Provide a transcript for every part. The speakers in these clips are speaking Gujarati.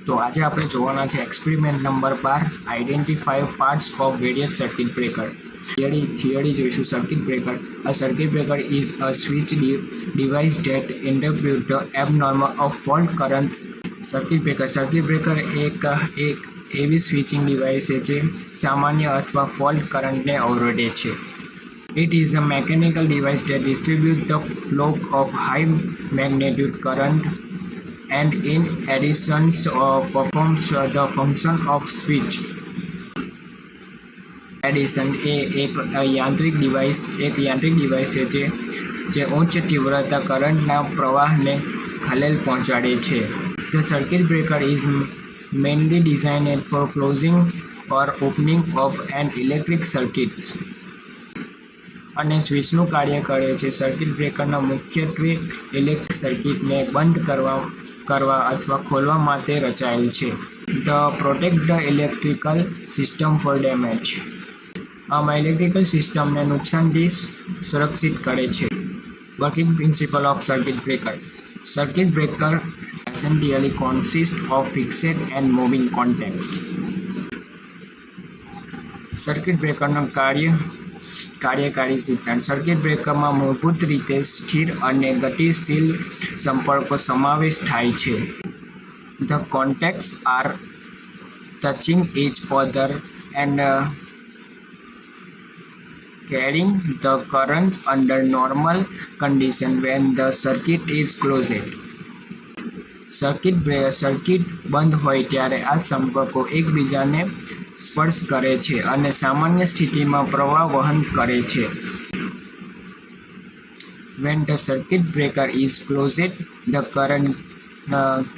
તો આજે આપણે જોવાના છે experiment number 12 identify parts of various circuit breaker. Theory જોઈશું. Circuit breaker. A circuit breaker is a switch device that interrupts the abnormal of fault current. Circuit breaker એક એવી સ્વિચિંગ ડિવાઇસ છે જે સામાન્ય અથવા ફોલ્ટ કરંટને અવરોધે છે. It is a mechanical device that distributes the flow of high magnitude current and in addition performs the function of switch. એડિશન એ એક યાંત્રિક ડિવાઇસ છે જે ઉચ્ચ તીવ્રતા કરંટના પ્રવાહને ખલેલ પહોંચાડે છે. The circuit breaker is mainly designed for closing or opening of an electric circuits. અને સ્વિચનું કાર્ય કરે છે. સર્કિટ બ્રેકરના મુખ્યત્વે ઇલેક્ટ્રિક સર્કિટને બંધ કરવા અથવા ખોલવા માટે રચાયેલ છે. The protect the electrical system for damage. આમાં ઇલેક્ટ્રિકલ સિસ્ટમને નુકસાનથી સુરક્ષિત કરે છે. Working principle of circuit breaker. Circuit breaker essentially consists of fixed and moving contacts. Circuit બ્રેકરનો કાર્યકારી સિદ્ધાંત. સર્કિટ બ્રેકરમાં મૂળભૂત રીતે સ્થિર અને ગતિશીલ સંપર્કો સમાવેશ થાય છે. The contacts are touching each other and carrying the current under normal conditions when the circuit is closed. Circuit બંધ હોય ત્યારે આ સંપર્કો એકબીજાને સ્પર્શ કરે છે અને સામાન્ય સ્થિતિમાં પ્રવાહ વહન કરે છે. When the circuit breaker is closed, the current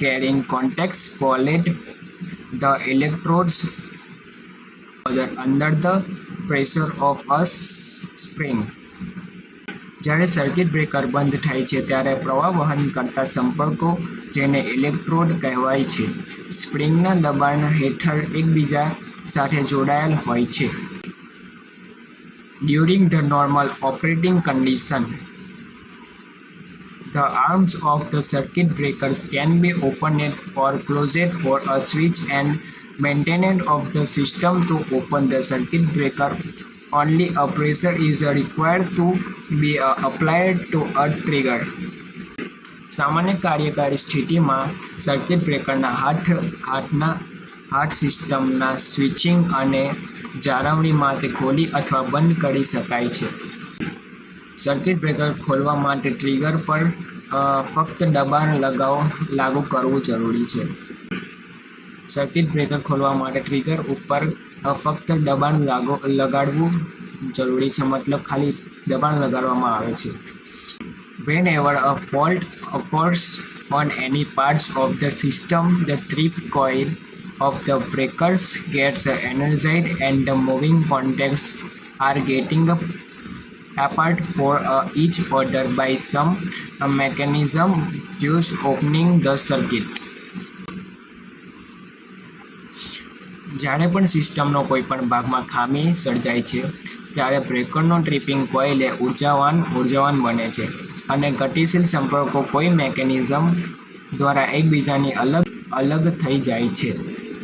carrying contacts collide the electrodes under the pressure of a spring. જ્યારે સર્કિટ બ્રેકર બંધ થાય છે ત્યારે પ્રવાહ વહન કરતા સંપર્કો, જેને ઇલેક્ટ્રોડ કહેવાય છે, સ્પ્રિંગના દબાણ હેઠળ એકબીજા સાથે જોડાયેલ હોય છે. During the normal operating condition, the arms of the circuit breakers can be opened or closed for a switch and maintenance of the system. To open the circuit breaker, only a pressure is required to be applied to a trigger. સામાન્ય કાર્યકારી સ્થિતિમાં સર્કિટ બ્રેકરના હાથ સિસ્ટમના સ્વિચિંગ અને જાળવણી માટે ખોલી અથવા બંધ કરી શકાય છે. સર્કિટ બ્રેકર ખોલવા માટે ટ્રિગર પર ફક્ત દબાણ લાગુ કરવું જરૂરી છે. સર્કિટ બ્રેકર ખોલવા માટે ટ્રિગર ઉપર ફક્ત દબાણ લગાડવું જરૂરી છે, મતલબ ખાલી દબાણ લગાડવામાં આવે છે. Whenever a fault occurs on any parts of the system, the trip coil of the breakers gets energized and the moving contacts are getting apart for each other by some mechanism, thus opening the circuit. જ્યારે પણ સિસ્ટમનો કોઈપણ ભાગમાં ખામી સર્જાય છે ત્યારે બ્રેકરનો ટ્રિપિંગ કોઇલ ઉર્જાવાન બને છે અને ગતિશીલ સંપર્કો કોઈ મેકેનિઝમ દ્વારા એકબીજાની અલગ થઈ જાય છે.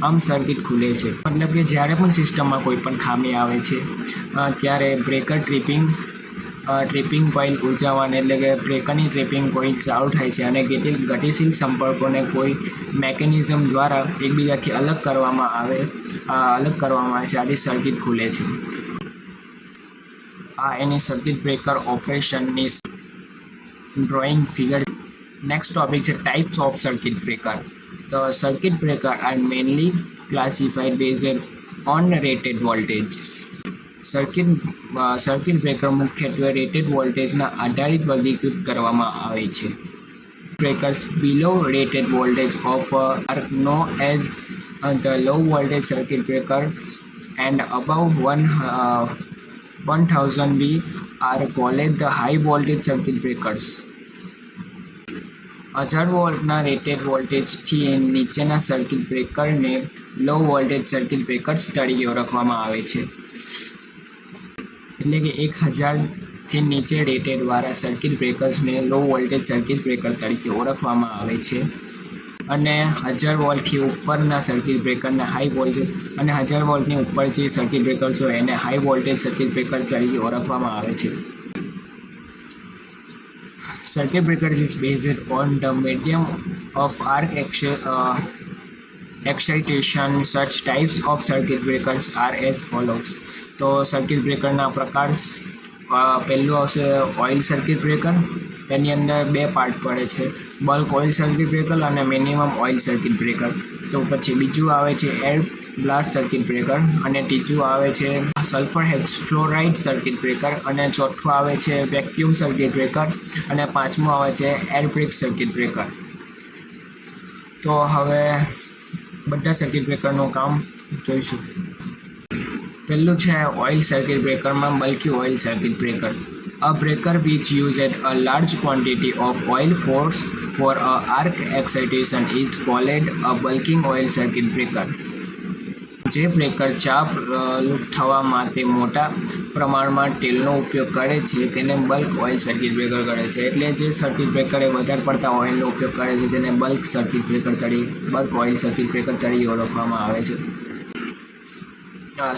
આમ સર્કિટ ખુલે છે. મતલબ કે જ્યારે પણ સિસ્ટમમાં કોઈ પણ ખામી આવે છે ત્યારે બ્રેકર ટ્રિપિંગ કોઇલ ઉર્જાવાન, એટલે કે બ્રેકરની ટ્રિપિંગ કોઇલ ચાલુ થાય છે અને ગતિશીલ સંપર્કોને કોઈ મેકેનિઝમ દ્વારા એકબીજાથી અલગ કરવામાં આવે છે. આથી સર્કિટ ખુલે છે. આ એની સર્કિટ બ્રેકર ઓપરેશનની ડ્રોઈંગ ફિગર. નેક્સ્ટ ટોપિક છે types of circuit breaker. The circuit breaker are mainly classified based on rated voltages. Circuit breaker મુખ્યત્વે રેટેડ વોલ્ટેજના આધારિત વર્ગીકૃત કરવામાં આવે છે. Breakers below rated voltage are known as the low voltage circuit breakers and above 1000 V are called the high voltage circuit breakers. 1000 વોલ્ટના રેટેડ વોલ્ટેજથી નીચેના સર્કિટ બ્રેકરને લો વોલ્ટેજ સર્કિટ બ્રેકર્સ તરીકે ઓળખવામાં આવે છે. એટલે કે 1000થી નીચે રેટેડવાળા સર્કિટ બ્રેકર્સને લો વોલ્ટેજ સર્કિટ બ્રેકર તરીકે ઓળખવામાં આવે છે. અને 1000 વોલ્ટથી ઉપરના સર્કિટ બ્રેકરને હાઈ વોલ્ટેજ અને 1000 વોલ્ટની ઉપર જે સર્કિટ બ્રેકર હોય એને હાઈ વોલ્ટેજ સર્કિટ બ્રેકર તરીકે ઓળખવામાં આવે છે. Circuit breaker is based on the medium of arc excitation. Such types of circuit breakers are as follows. તો સર્કિટ બ્રેકરના પ્રકાર પહેલું આવશે ઓઇલ સર્કિટ બ્રેકર. એની અંદર બે પાર્ટ પડે છે, બલ્ક ઓઇલ સર્કિટ બ્રેકર અને મિનિમમ ઓઇલ સર્કિટ બ્રેકર. તો પછી બીજું આવે છે એર બ્લાસ્ટ સર્કિટ બ્રેકર, અને ત્રીજું આવે છે સલ્ફર હેક્સફ્લોરાઇડ સર્કિટ બ્રેકર, અને ચોથું આવે છે વેક્યુમ સર્કિટ બ્રેકર, અને પાંચમું આવે છે એર બ્રેક સર્કિટ બ્રેકર. તો હવે બધા સર્કિટ બ્રેકરનું કામ જોઈશું. પહેલું છે ઓઇલ સર્કિટ બ્રેકરમાં bulky oil circuit breaker. A breaker which uses a large quantity of oil for a arc excitation is called a bulking oil circuit breaker. જે બ્રેકર ચાપ થવા માટે મોટા પ્રમાણમાં તેલનો ઉપયોગ કરે છે તેને બલ્ક ઓઇલ સર્કિટ બ્રેકર કરે છે. એટલે જે સર્કિટ બ્રેકરે વધારે પડતા ઓઇલનો ઉપયોગ કરે છે તેને બલ્ક ઓઇલ સર્કિટ બ્રેકર તરીકે ઓળખવામાં આવે છે.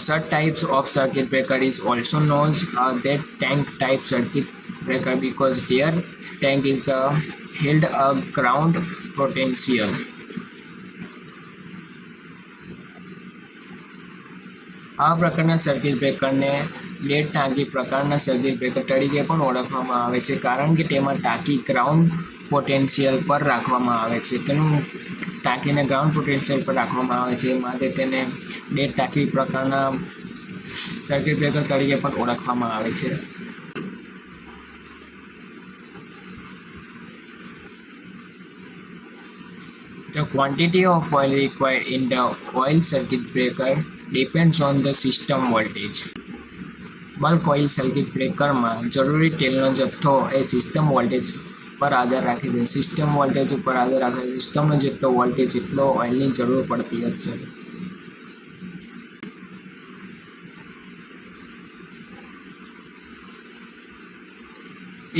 Such types of circuit breaker is also known as that tank type circuit breaker because their tank is held a ground potential. આ પ્રકારના સર્કિટ બ્રેકરને લેડ ટાંકી પ્રકારના સર્કિટ બ્રેકર તરીકે પણ ઓળખવામાં આવે છે, કારણ કે તેમાં ટાંકી ગ્રાઉન્ડ પોટેન્શિયલ પર રાખવામાં આવે છે. ટાંકીને ગ્રાઉન્ડ પોટેન્શિયલ પર રાખવામાં આવે છે, માટે તેને લેડ ટાંકી પ્રકારના સર્કિટ બ્રેકર તરીકે પણ ઓળખવામાં આવે છે. The quantity of oil required in the oil circuit breaker depends on the system voltage. Bulk oil circuit બ્રેકરમાં જરૂરી તેલનો જથ્થો એ સિસ્ટમ વોલ્ટેજ પર આધાર રાખે છે. સિસ્ટમ વોલ્ટેજ ઉપર આધાર રાખે છે. સિસ્ટમનો જેટલો વોલ્ટેજ એટલો ઓઇલની જરૂર પડતી હશે.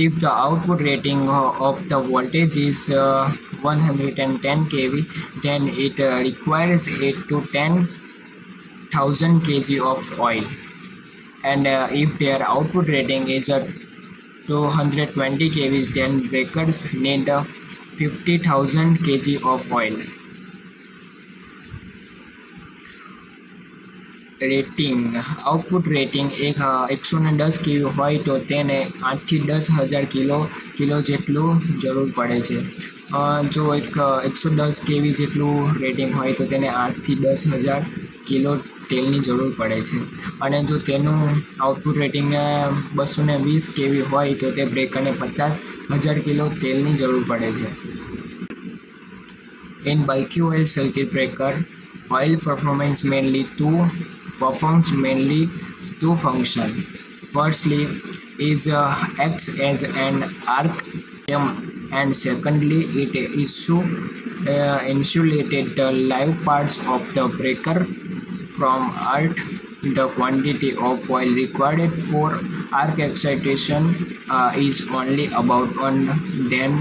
If the output rating of the voltage is 110 kV, then it requires 8 to 10,000 kg of oil. And if their output rating is 220 kV, then breakers need 50,000 kg of oil. Rating output rating 110 કેવી હોય તો તેને 8થી 10,000 કિલો જેટલું જરૂર પડે છે. જો 110 કેવી જેટલું રેટિંગ હોય તો તેને 8થી 10,000 કિલો તેલની જરૂર પડે છે. અને જો તેનું આઉટપુટ રેટિંગ 220 કેવી હોય તો તે બ્રેકરને 50,000 કિલો તેલની જરૂર પડે છે. In bulky oil circuit breaker, oil performs mainly two functions. Firstly, it acts as an arc and secondly, it insulated the live parts of the breaker from earth. The quantity of oil required for arc excitation is only about 1/10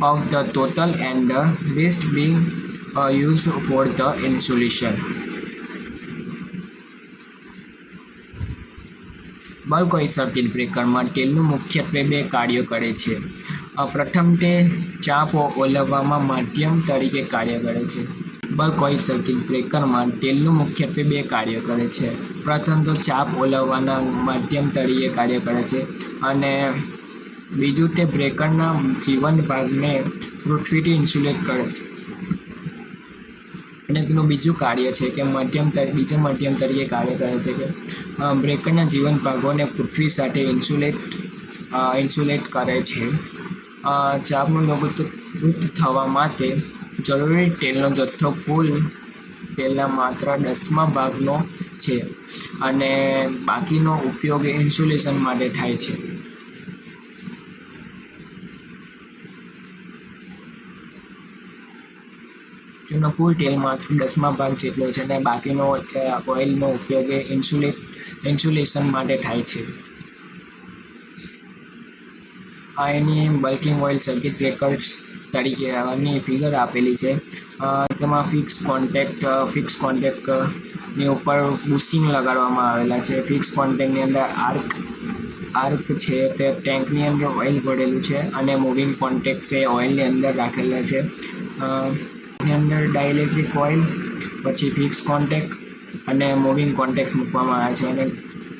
of the total, and the rest being used for the insulation. Bulk oil circuit બ્રેકરમાં તેલનું મુખ્યત્વે બે કાર્યો કરે છે. પ્રથમ, તે ચાપ ઓલવવામાં માધ્યમ તરીકે કાર્ય કરે છે. બલ્ક ઓઇલ સર્કિટ બ્રેકરમાં તેલનું મુખ્યત્વે બે કાર્યો કરે છે. પ્રથમ તો ચાપ ઓલવવાના માધ્યમ તરીકે કાર્ય કરે છે, અને બીજું તે બ્રેકરના જીવંત ભાગને પૃથ્વીથી ઇન્સ્યુલેટ કરે છે. અને તેનું બીજું કાર્ય છે કે માધ્યમ તરીકે કાર્ય કરે છે કે બ્રેકરના જીવંત ભાગોને પૃથ્વી સાથે ઇન્સ્યુલેટ કરે છે. ચાપનું લઘુત્તમ થવા માટે જરૂરી તેલનો જથ્થો કુલ તેલના માત્ર 10મા ભાગનો છે, અને બાકીનો ઉપયોગ ઇન્સ્યુલેશન માટે થાય છે. જેનો કુલ તેલ માત્ર 10મા ભાગ જેટલો છે, અને બાકીનો ઓઇલનો ઉપયોગ ઇન્સ્યુલેશન માટે થાય છે. આ એની બલ્કિંગ ઓઇલ સર્કિટ બ્રેકર્સ તરીકેની ફિગર આપેલી છે. તેમાં ફિક્સ કોન્ટેક્ટની ઉપર બુશિંગ લગાડવામાં આવેલા છે. ફિક્સ કોન્ટેક્ટની અંદર આર્ક છે તે ટેન્કની અંદર ઓઇલ ભરેલું છે અને મૂવિંગ કોન્ટેક્ટ છે ઓઇલની અંદર રાખેલા છે. એની અંદર ડાઇલેક્ટ્રિક ઓઇલ, પછી ફિક્સ કોન્ટેક્ટ અને મૂવિંગ કોન્ટેક્ટ મૂકવામાં આવ્યા છે અને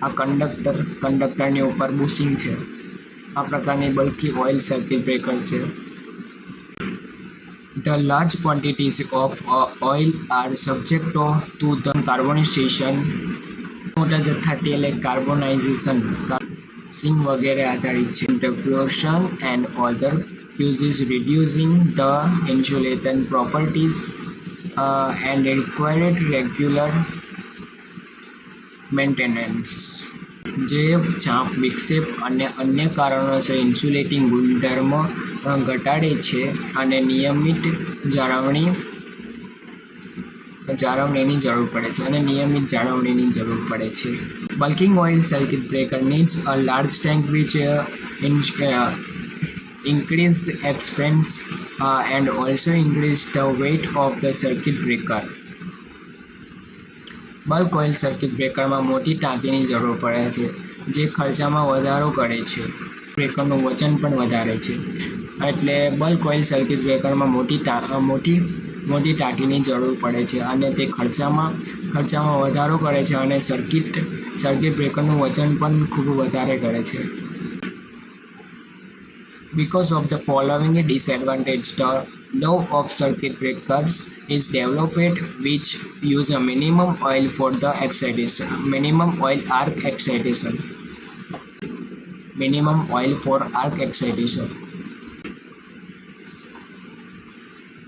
આ કંડક્ટરની ઉપર બુશિંગ છે. આ પ્રકારની બલ્કી ઓઇલ સર્કિટ બ્રેકર છે. The large quantities of oil are subject to the carbonization. મોટા જથ્થા તેલ કાર્બોનાઇઝેશન સ્લિંગ વગેરે આધારિત છે. Degradation and other uses reducing the insulation properties and required regular maintenance. જે ચાપ, વિક્ષેપ અને અન્ય કારણોસર ઇન્સ્યુલેટિંગ ગુણધર્મો ઘટાડે છે અને નિયમિત જાળવણીની જરૂર પડે છે. Bulking oil circuit breaker needs a large tank which increase expense and also increase the weight of the circuit breaker. Bulk oil circuit બ્રેકરમાં મોટી ટાંકીની જરૂર પડે છે, જે ખર્ચામાં વધારો કરે છે. બ્રેકરનું વજન પણ વધારે છે, એટલે બલ્ક ઓઇલ સર્કિટ બ્રેકરમાં મોટી ટાંકીની જરૂર પડે છે અને તે ખર્ચામાં વધારો કરે છે અને સર્કિટ બ્રેકરનું વજન પણ ખૂબ વધારે કરે છે. Because of the following disadvantage, the law of circuit breakers is developed which use a minimum oil for the excitation. Minimum oil arc excitation.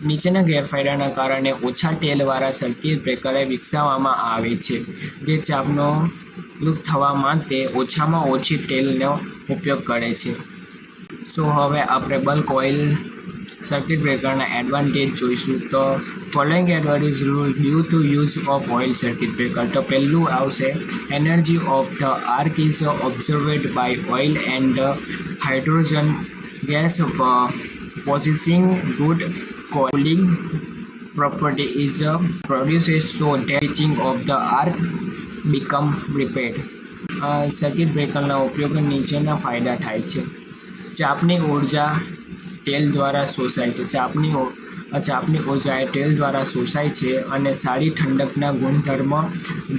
નીચેના ગેરફાયદાના કારણે ઓછા ટેલવાળા સર્કિટ બ્રેકર વિકસાવવામાં આવે છે, જે ચાપનો લૂપ થવા માટે ઓછામાં ઓછી ટેલનો ઉપયોગ કરે છે. સો હવે આપણે બલ્ક ઓઇલ સર્કિટ બ્રેકરના એડવાન્ટેજ જોઈશું. તો following advantage due to use of oil circuit breaker. તો પહેલું આવશે, energy of the arc is observed by oil and hydrogen gas possessing good cooling property is produced so that reaching of the arc become repaired. Circuit બ્રેકરના ઉપયોગ નીચેના ફાયદા થાય છે. ચાપની ઉર્જા તેલ દ્વારા શોષાય છે. ચાપની ઉર્જા તેલ દ્વારા શોષાય છે અને સારી ઠંડકના ગુણધર્મ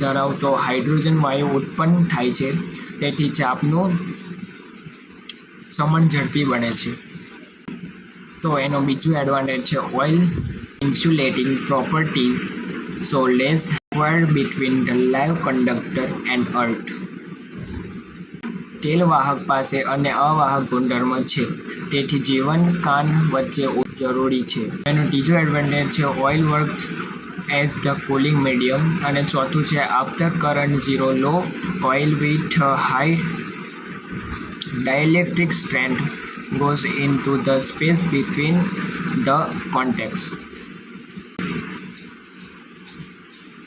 ધરાવતો હાઇડ્રોજન વાયુ ઉત્પન્ન થાય છે. તેથી ચાપનું સમણ ઝડપી બને છે. તો એનો બીજું એડવાન્ટેજ છે oil insulating properties so less required between the live conductor and earth. તેલ વાહક પાસે અને અવાહક ગુણધર્મ છે, તેથી જીવનકાન વચ્ચે જરૂરી છે. એનો ત્રીજો એડવાન્ટેજ છે oil works as the cooling medium. અને ચોથું છે after current zero low oil with high dielectric strength goes into the space between the contacts.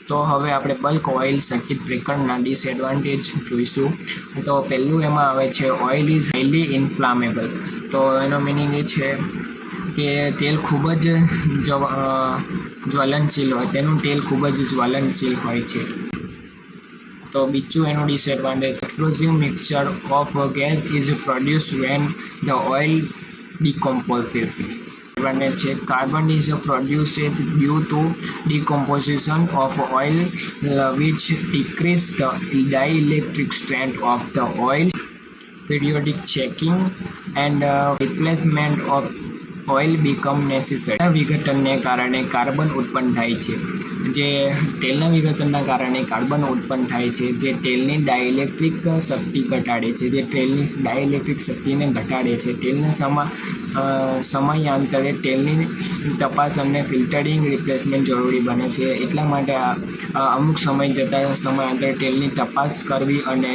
તો હવે આપણે બલ્ક ઓઇલ સર્કિટ બ્રેકરના ડિસએડવાન્ટેજ જોઈશું. તો પહેલું એમાં આવે છે ઓઇલ ઇઝ હાઈલી ઇન્ફ્લામેબલ. તો એનો મિનિંગ એ છે કે તેલ ખૂબ જ જ્વલનશીલ હોય, તેનું તેલ ખૂબ જ જ્વલનશીલ હોય છે. તો બીજું એનું disadvantage, explosive mixture of gas is produced when the oil decomposes. Advantage છે carbon is produced due to decomposition of oil which decrease the dielectric strength of the oil. Periodic checking and replacement of oil become necessary. વિઘટનને કારણે કાર્બન ઉત્પન્ન થાય છે. જે તેલના વિઘટનના કારણે કાર્બન ઉત્પન્ન થાય છે, જે તેલની ડાઇલેક્ટ્રિક શક્તિ ઘટાડે છે. શક્તિને ઘટાડે છે. તેલના સમયાંતરે તેલની તપાસ અને ફિલ્ટરિંગ રિપ્લેસમેન્ટ જરૂરી બને છે. એટલા માટે અમુક સમયાંતરે તેલની તપાસ કરવી અને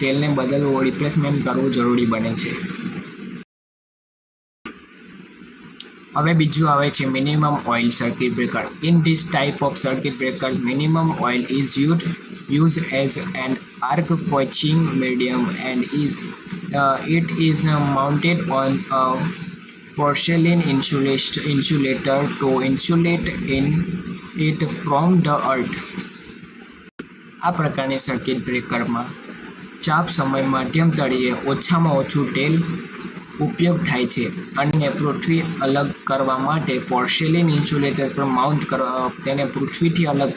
તેલને બદલવું, રિપ્લેસમેન્ટ કરવું જરૂરી બને છે. હવે બીજું આવે છે minimum oil circuit breaker. In this type of circuit breaker minimum oil is used as an arc quenching medium and it is mounted on a porcelain insulator to insulate it from the earth. આ પ્રકારની સર્કિટ બ્રેકરમાં ચાપ સમય માધ્યમ તળિયે ઓછામાં ઓછું ટેલ ઉપયોગ થાય છે અને પૃથ્વી અલગ કરવા માટે પોર્સેલિન ઇન્સ્યુલેટર પર માઉન્ટ તેને પૃથ્વીથી અલગ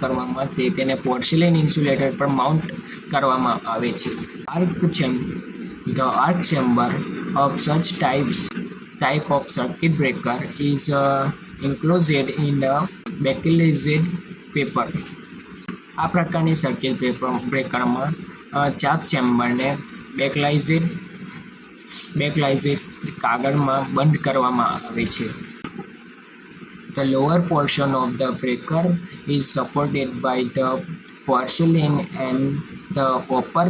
કરવા માટે તેને પોર્સેલિન ઇન્સ્યુલેટર પર માઉન્ટ કરવામાં આવે છે. The arc chamber of such type of circuit breaker is enclosed in a bakelized paper. આ પ્રકારની સર્કિટ બ્રેકરમાં ચાપ ચેમ્બરને બેકલાઇઝેડ કાગળમાં બંધ કરવામાં આવે છે. The lower portion of the breaker is supported by the porcelain and the upper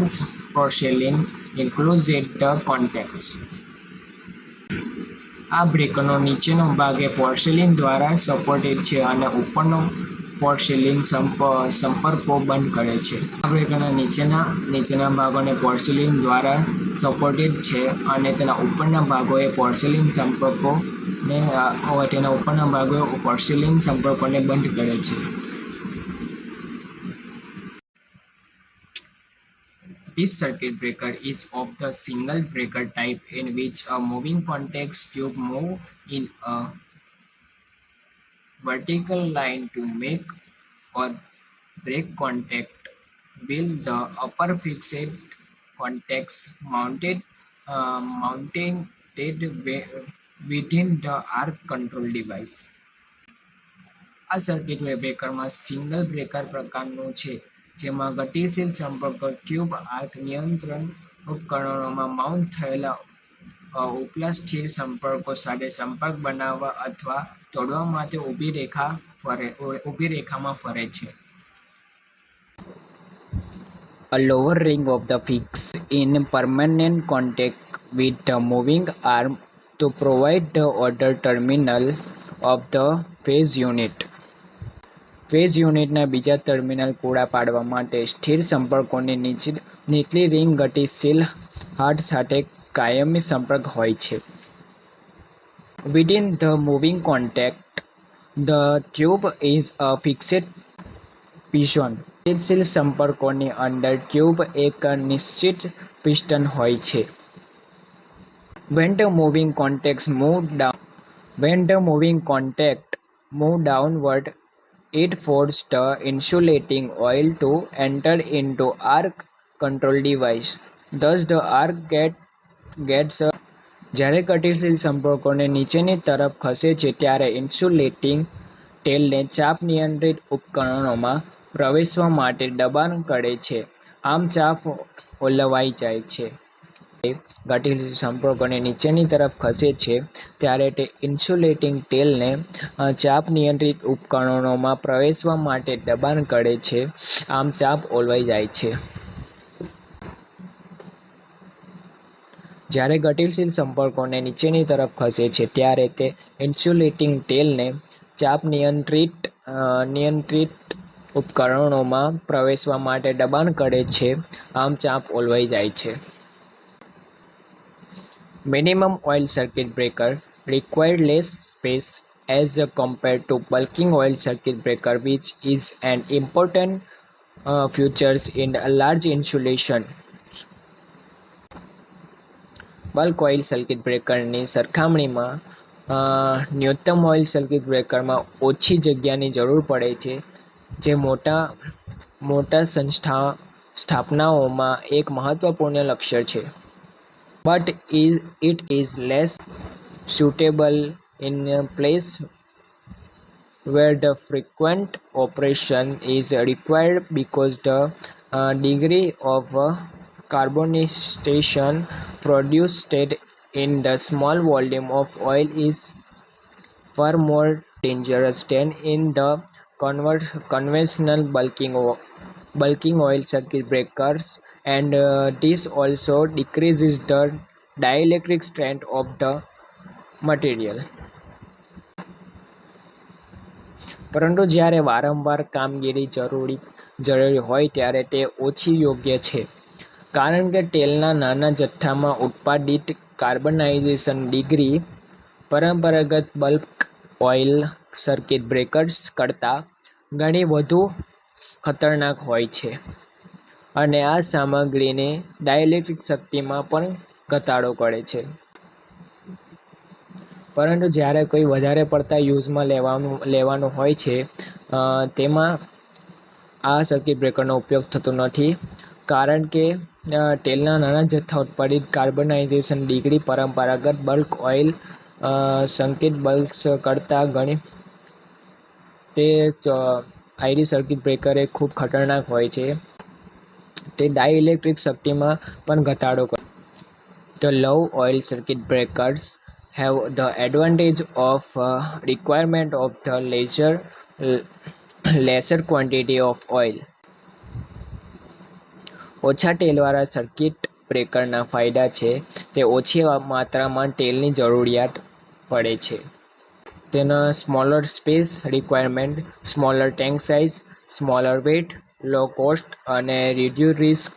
porcelain enclosed the contacts. આ બ્રેકરનો નીચેનો ભાગ એ પોર્સેલિન દ્વારા સપોર્ટેડ છે અને ઉપરનો પોર્સેલિન સંપર્કો બંધ કરે છે. આ બ્રેકરના નીચેના ભાગોને પોર્સેલિન દ્વારા સપોર્ટેડ છે અને તેના ઉપરના ભાગોએ પોર્સેલિન સંપર્કોને બંધ કરે છે. This circuit breaker is of the single breaker type in which a moving contact tube moves in a vertical line to make or break contact with the upper fixed contacts mounted within the arc control device. આ સર્કિટ બ્રેકરમાં સિંગલ બ્રેકર પ્રકારનું છે જેમાં ગતિશીલ સંપર્કો ટ્યુબ આર્ક નિયંત્રણ ઉપકરણોમાં માઉન્ટ થયેલા ઉપલા સ્થિર સંપર્કો સાથે સંપર્ક બનાવવા અથવા તોડવા માટે ઊભી રેખામાં ફરે છે. A lower ring of the fixed in permanent contact with the moving arm to provide the other terminal of the phase unit. Phase યુનિટના બીજા ટર્મિનલ પૂરા પાડવા માટે સ્થિર સંપર્કોની નીચલી રિંગ ગતિશીલ હાથ સાથે કાયમી સંપર્ક હોય છે. Within the moving contact, the tube is a fixed piston. ગતિશીલ સંપર્કોની અંદર ટ્યુબ એક નિશ્ચિત પિસ્ટન હોય છે. When the moving contact move downward, it forces the insulating oil to enter into arc control device. Thus, the arc gets જ્યારે ગતિશીલ સંપર્કોને નીચેની તરફ ખસે છે ત્યારે ઇન્સ્યુલેટિંગ ટેલને ચાપ નિયંત્રિત ઉપકરણોમાં પ્રવેશવા માટે દબાણ કરે છે. આમ ચાપ ઓલવાઈ જાય છે. ગતિશીલ સંપર્કોને નીચેની તરફ ખસે છે ત્યારે તે ઇન્સ્યુલેટિંગ ટેલને ચાપ નિયંત્રિત ઉપકરણોમાં પ્રવેશવા માટે દબાણ કરે છે. આમ ચાપ ઓલવાઈ જાય છે. જ્યારે ગતિશીલ સંપર્કોને નીચેની તરફ ખસે છે ત્યારે તે ઇન્સ્યુલેટિંગ ટેલને ચાપ નિયંત્રિત ઉપકરણોમાં પ્રવેશવા માટે દબાણ કરે છે. આમ ચાપ ઓલવાઈ જાય છે. Minimum oil circuit breaker require less space as compared to bulking oil circuit breaker, which is an important features in a large insulation. Bulk oil circuit બ્રેકરની સરખામણીમાં ન્યૂનતમ ઓઇલ સર્કિટ બ્રેકરમાં ઓછી જગ્યાની જરૂર પડે છે, જે મોટા સ્થાપનાઓમાં એક મહત્વપૂર્ણ લક્ષ્ય છે. But it is less suitable in a place where the frequent operation is required because the degree of carbonation produced in the small volume of oil is far more dangerous than in the conventional bulking oil circuit breakers, and this also decreases the dielectric strength of the material. પરંતુ જ્યારે વારંવાર કામગીરી જરૂરી હોય ત્યારે તે ઓછી યોગ્ય છે, કારણ કે તેલના નાના જથ્થામાં ઉત્પાદિત કાર્બનાઇઝેશન ડિગ્રી પરંપરાગત બલ્ક ઓઇલ સર્કિટ બ્રેકર્સ કરતાં ઘણી વધુ ખતરનાક હોય છે અને આ સામગ્રીની ડાઇલેક્ટ્રિક શક્તિમાં પણ ઘટાડો કરે છે. પરંતુ જ્યારે કોઈ વધારે પડતા યુઝમાં લેવાનું હોય છે તેમાં આ સર્કિટ બ્રેકરનો ઉપયોગ થતો નથી, કારણ કે તેલના નાના જથ્થા ઉત્પાદિત કાર્બનાઇઝેશન ડિગ્રી પરંપરાગત બલ્ક ઓઇલ સર્કિટ બ્રેકર્સ કરતાં ઘણી તે આઈડી સર્કિટ બ્રેકર એ ખૂબ ખતરનાક હોય છે. તે ડાઇલેક્ટ્રિક શક્તિમાં પણ ઘટાડો કરે છે. The low oil circuit breakers have the advantage of requirement of the lesser quantity of oil. ઓછા તેલવાળા સર્કિટ બ્રેકરના ફાયદા છે તે ઓછી માત્રામાં તેલની જરૂરિયાત પડે છે. તેના smaller space requirement, smaller tank size, smaller weight, low cost અને reduce risk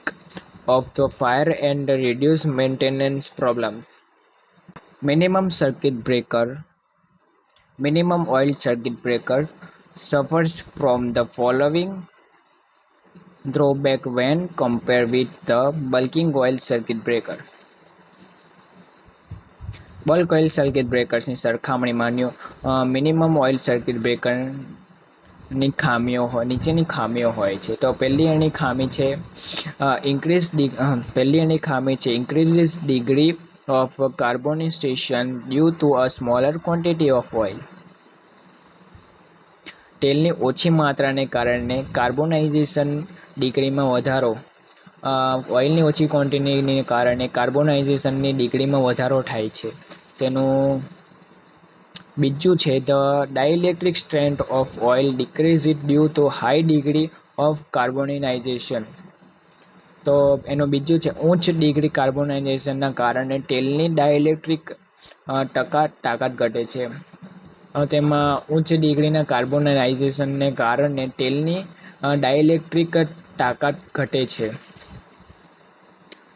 of the fire and reduce maintenance problems. Minimum oil circuit breaker suffers from the following drawback when compared with the bulking oil circuit breaker. Bulk oil circuit બ્રેકર્સની સરખામણીમાં મિનિમમ ઓઇલ સર્કિટ બ્રેકરની નીચેની ખામીઓ હોય છે. તો પહેલી એની ખામી છે increase degree of carbonation due to a smaller quantity of oil. તેલની ઓછી માત્રાને કારણે કાર્બોનાઇઝેશન ડિગ્રીમાં વધારો ઓઇલની ઓછી ક્વોન્ટિટીને કારણે કાર્બોનાઇઝેશનની ડિગ્રીમાં વધારો થાય છે. તેનું બીજું છે the dielectric strength of oil decrease due to high degree of carbonisation. તો એનું બીજું છે ઉચ્ચ ડિગ્રી કાર્બોનાઇઝેશનના કારણે તેલની ડાઇલેક્ટ્રિક તાકાત ઘટે છે. તેમાં ઉચ્ચ ડિગ્રીના કાર્બોનાઇઝેશનને કારણે તેલની ડાઇલેક્ટ્રિક તાકાત ઘટે છે.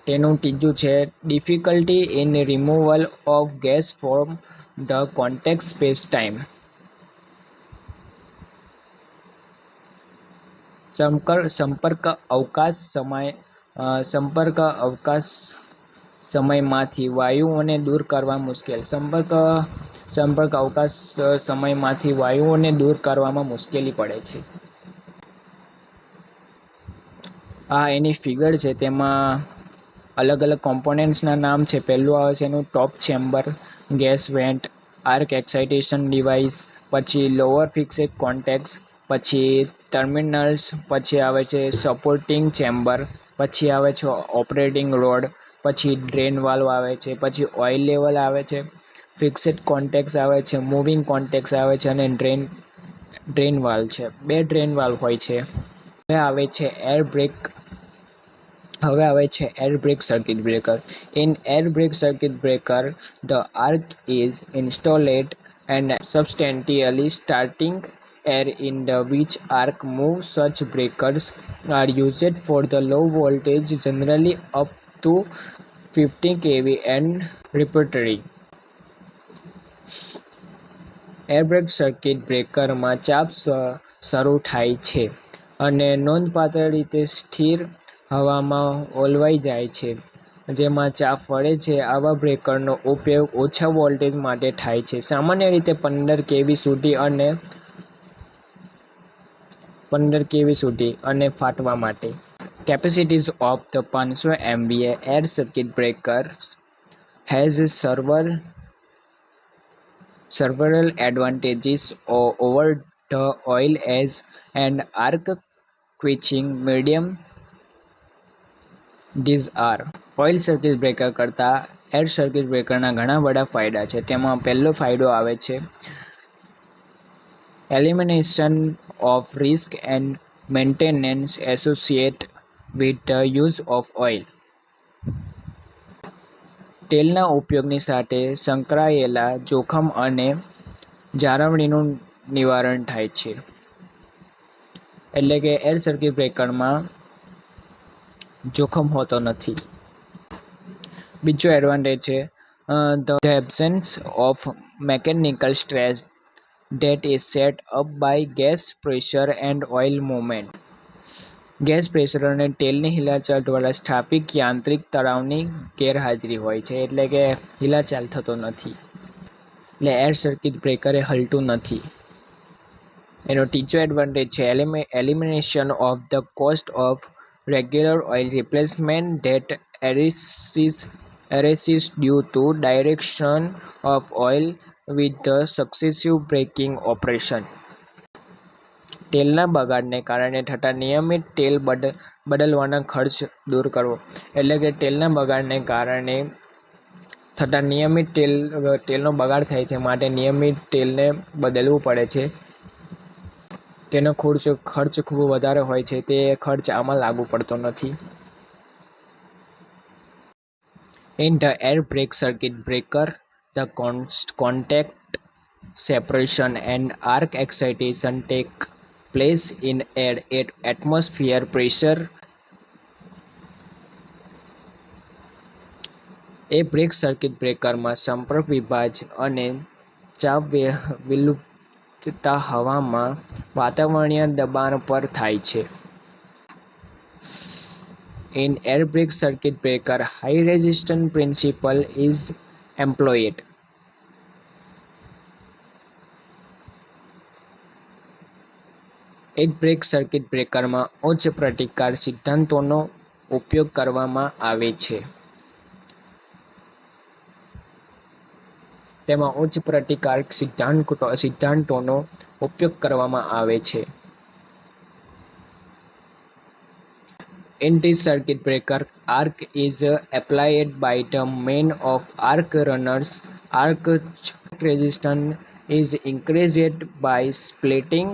તેનું ત્રીજું છે difficulty in removal of gas from the contact space time. સંપર્ક અવકાશ સમયમાંથી વાયુઓને દૂર કરવા મુશ્કેલ. સંપર્ક અવકાશ સમયમાંથી વાયુઓને દૂર કરવામાં મુશ્કેલી પડે છે. આ એની ફિગર છે, તેમાં અલગ અલગ કોમ્પોનન્ટ્સના નામ છે. પહેલું આવે છે એનું top chamber, gas vent, arc excitation device, પછી લોઅર ફિક્સેડ કોન્ટેક્ટ્સ, પછી ટર્મિનલ્સ, પછી આવે છે સપોર્ટિંગ ચેમ્બર, પછી આવે છે ઓપરેટિંગ રોડ, પછી ડ્રેન વાલ્વ આવે છે, પછી ઓઇલ લેવલ આવે છે, ફિક્સેડ કોન્ટેક્ટ્સ આવે છે, મૂવિંગ કોન્ટેક્ટ્સ આવે છે અને ડ્રેન વાલ્વ છે. 2 ડ્રેન વાલ્વ હોય છે. હવે આવે છે air break circuit breaker. In air brake circuit breaker, the arc is installed and substantially starting air in the which arc move. Such breakers are used for the low voltage, generally up to 50 kV and repertory. Air break circuit બ્રેકરમાં ચાપ શરૂ થાય છે અને નોંધપાત્ર રીતે સ્થિર હવામાં ઓલવાઈ જાય છે, જેમાં ચાપ ફરે છે. આવા બ્રેકરનો ઉપયોગ ઓછા વોલ્ટેજ માટે થાય છે, સામાન્ય રીતે 15 kV સુધી અને ફાટવા માટે. Capacities of the 500 MVA air circuit breakers has several advantages over the oil as an arc quenching medium. These are oil circuit breaker કરતાં એર સર્કિટ બ્રેકરના ઘણા બધા ફાયદા છે. તેમાં પહેલો ફાયદો આવે છે elimination of risk and maintenance associate with the use of oil. તેલના ઉપયોગની સાથે સંકળાયેલા જોખમ અને જાળવણીનું નિવારણ થાય છે. એટલે કે એર સર્કિટ બ્રેકરમાં જોખમ હોતો નથી. બીજો એડવાન્ટેજ છે The absence of mechanical stress that is set up by gas pressure and oil movement. Gas pressure અને તેલની હિલચાલ દ્વારા સ્થાપિત યાંત્રિક તણાવની ગેરહાજરી હોય છે, એટલે કે હિલચાલ થતો નથી, એટલે એર સર્કિટ બ્રેકર એ હલતું નથી. એનો ત્રીજો એડવાન્ટેજ છે elimination of the cost of regular oil replacement that arises due to direction of oil with the successive braking operation. તેલના બગાડને કારણે થતા નિયમિત તેલ બદલવાના ખર્ચ દૂર કરવો, એટલે કે તેલના બગાડને કારણે થતા નિયમિત તેલનો બગાડ થાય છે, માટે નિયમિત તેલને બદલવું પડે છે. તેનો ખર્ચ ખૂબ વધારે હોય છે, તે ખર્ચ આમાં લાગુ પડતો નથી. In the air brake circuit breaker, the contact separation and arc excitation take place in air at atmosphere pressure. એ બ્રેક સર્કિટ બ્રેકરમાં સંપર્ક વિભાજ અને ચાપ વિલુપ્તતા હવામાં વાતાવરણીય દબાણ પર થાય છે. In air brake circuit breaker, high resistance principle is employed. એક બ્રેક સર્કિટ બ્રેકરમાં ઉચ્ચ પ્રતિકાર સિદ્ધાંતોનો ઉપયોગ કરવામાં આવે છે. તેમાં ઉચ્ચ પ્રતિકાર સિદ્ધાંતોનો ઉપયોગ કરવામાં આવે છે. In this circuit breaker, arc is applied by the main of arc runners. Arc resistance is increased by splitting,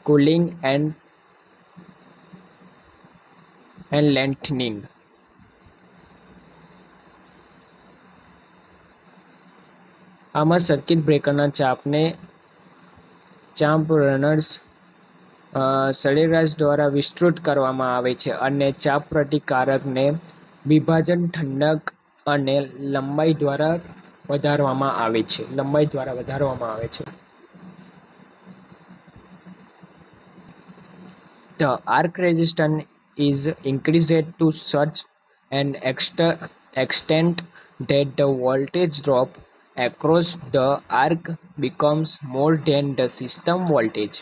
cooling and lengthening. આમાં સર્કિટ બ્રેકરના ચાપ રનર્સ સરેરાશ દ્વારા વિસ્તૃત કરવામાં આવે છે અને ચાપ પ્રતિકારકને વિભાજન ઠંડક અને લંબાઈ દ્વારા વધારવામાં આવે છે. The arc resistance is increased to such an extent that the voltage drop across the arc becomes more than the system voltage.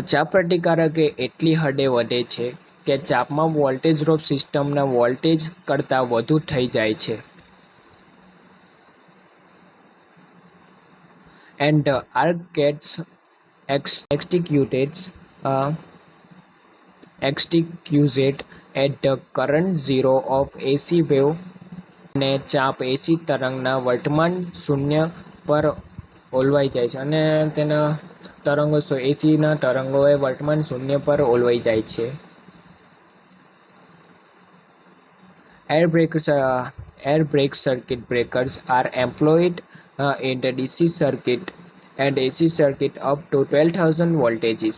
ચાપ પ્રતિકારક એટલી હદે વધે છે કે ચાપમાં વોલ્ટેજ ડ્રોપ સિસ્ટમના વોલ્ટેજ કરતાં વધુ થઈ જાય છે. And the arc gets executed at the current zero of AC wave અને ચાપ AC તરંગના વર્તમાન શૂન્ય પર ઓલવાઈ જાય છે અને તેના તરંગો એસીના તરંગો એ વર્તમાન શૂન્ય પર ઓલવાઈ જાય છે. Air brake circuit breakers are employed in the DC circuit and AC circuit up to 12,000 voltages.